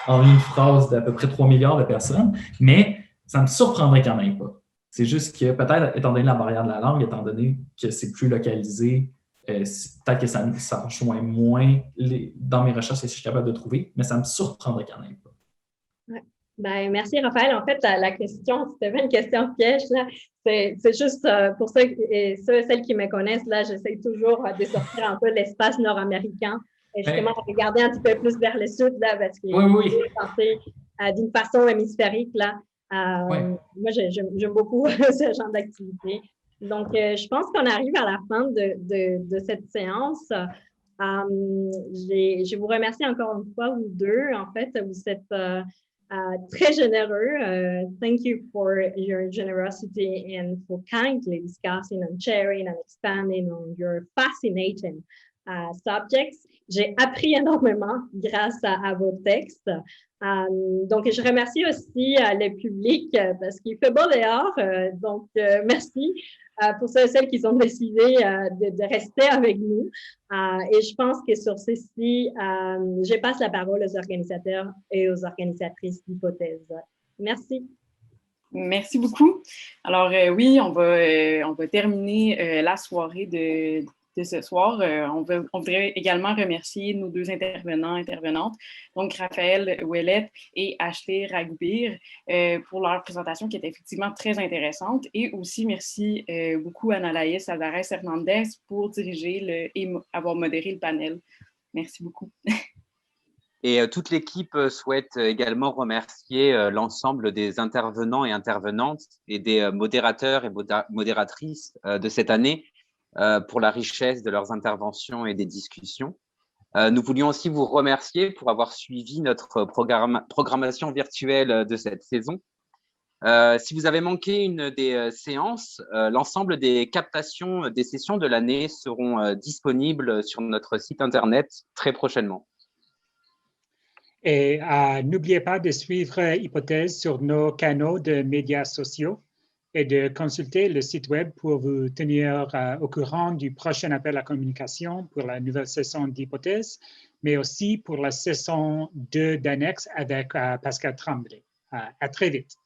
en une phrase d'à peu près 3 milliards de personnes, mais ça me surprendrait qu'il n'y en ait pas. C'est juste que peut-être, étant donné la barrière de la langue, étant donné que c'est plus localisé, peut-être que ça rejoint moins dans mes recherches, si je suis capable de trouver, mais ça me surprendrait qu'il n'y en ait pas. Ouais. Ben, merci, Raphaël. En fait, la question, c'était pas une question piège, là. C'est juste pour ceux et celles qui me connaissent, là, j'essaie toujours de sortir un peu de l'espace nord-américain et justement regarder un petit peu plus vers le sud, là, parce qu'il est pensé d'une façon hémisphérique, là. Moi, j'aime beaucoup ce genre d'activité. Donc, je pense qu'on arrive à la fin de cette séance. Je vous remercie encore une fois, vous deux. En fait, vous êtes très généreux. Thank you for your generosity and for kindly discussing and sharing and expanding on your fascinating subjects. J'ai appris énormément grâce à vos textes. Donc, je remercie aussi le public parce qu'il fait beau dehors. Donc, merci pour ceux et celles qui ont décidé de rester avec nous. Et je pense que sur ceci, je passe la parole aux organisateurs et aux organisatrices d'Hypothèse. Merci. Merci beaucoup. Alors, oui, on va terminer la soirée de ce soir. On voudrait également remercier nos deux intervenantes, donc Raphaël Ouellette et Ashley Ragoubir, pour leur présentation qui est effectivement très intéressante. Et aussi, merci beaucoup à Analaïs Alvarez-Hernandez pour diriger et avoir modéré le panel. Merci beaucoup. Et toute l'équipe souhaite également remercier l'ensemble des intervenants et intervenantes et des modérateurs et modératrices de cette année pour la richesse de leurs interventions et des discussions. Nous voulions aussi vous remercier pour avoir suivi notre programmation virtuelle de cette saison. Si vous avez manqué une des séances, l'ensemble des captations des sessions de l'année seront disponibles sur notre site Internet très prochainement. Et n'oubliez pas de suivre Hypothèse sur nos canaux de médias sociaux et de consulter le site web pour vous tenir au courant du prochain appel à communication pour la nouvelle saison d'Hypothèse, mais aussi pour la saison 2 d'Annexe avec Pascal Tremblay. À très vite.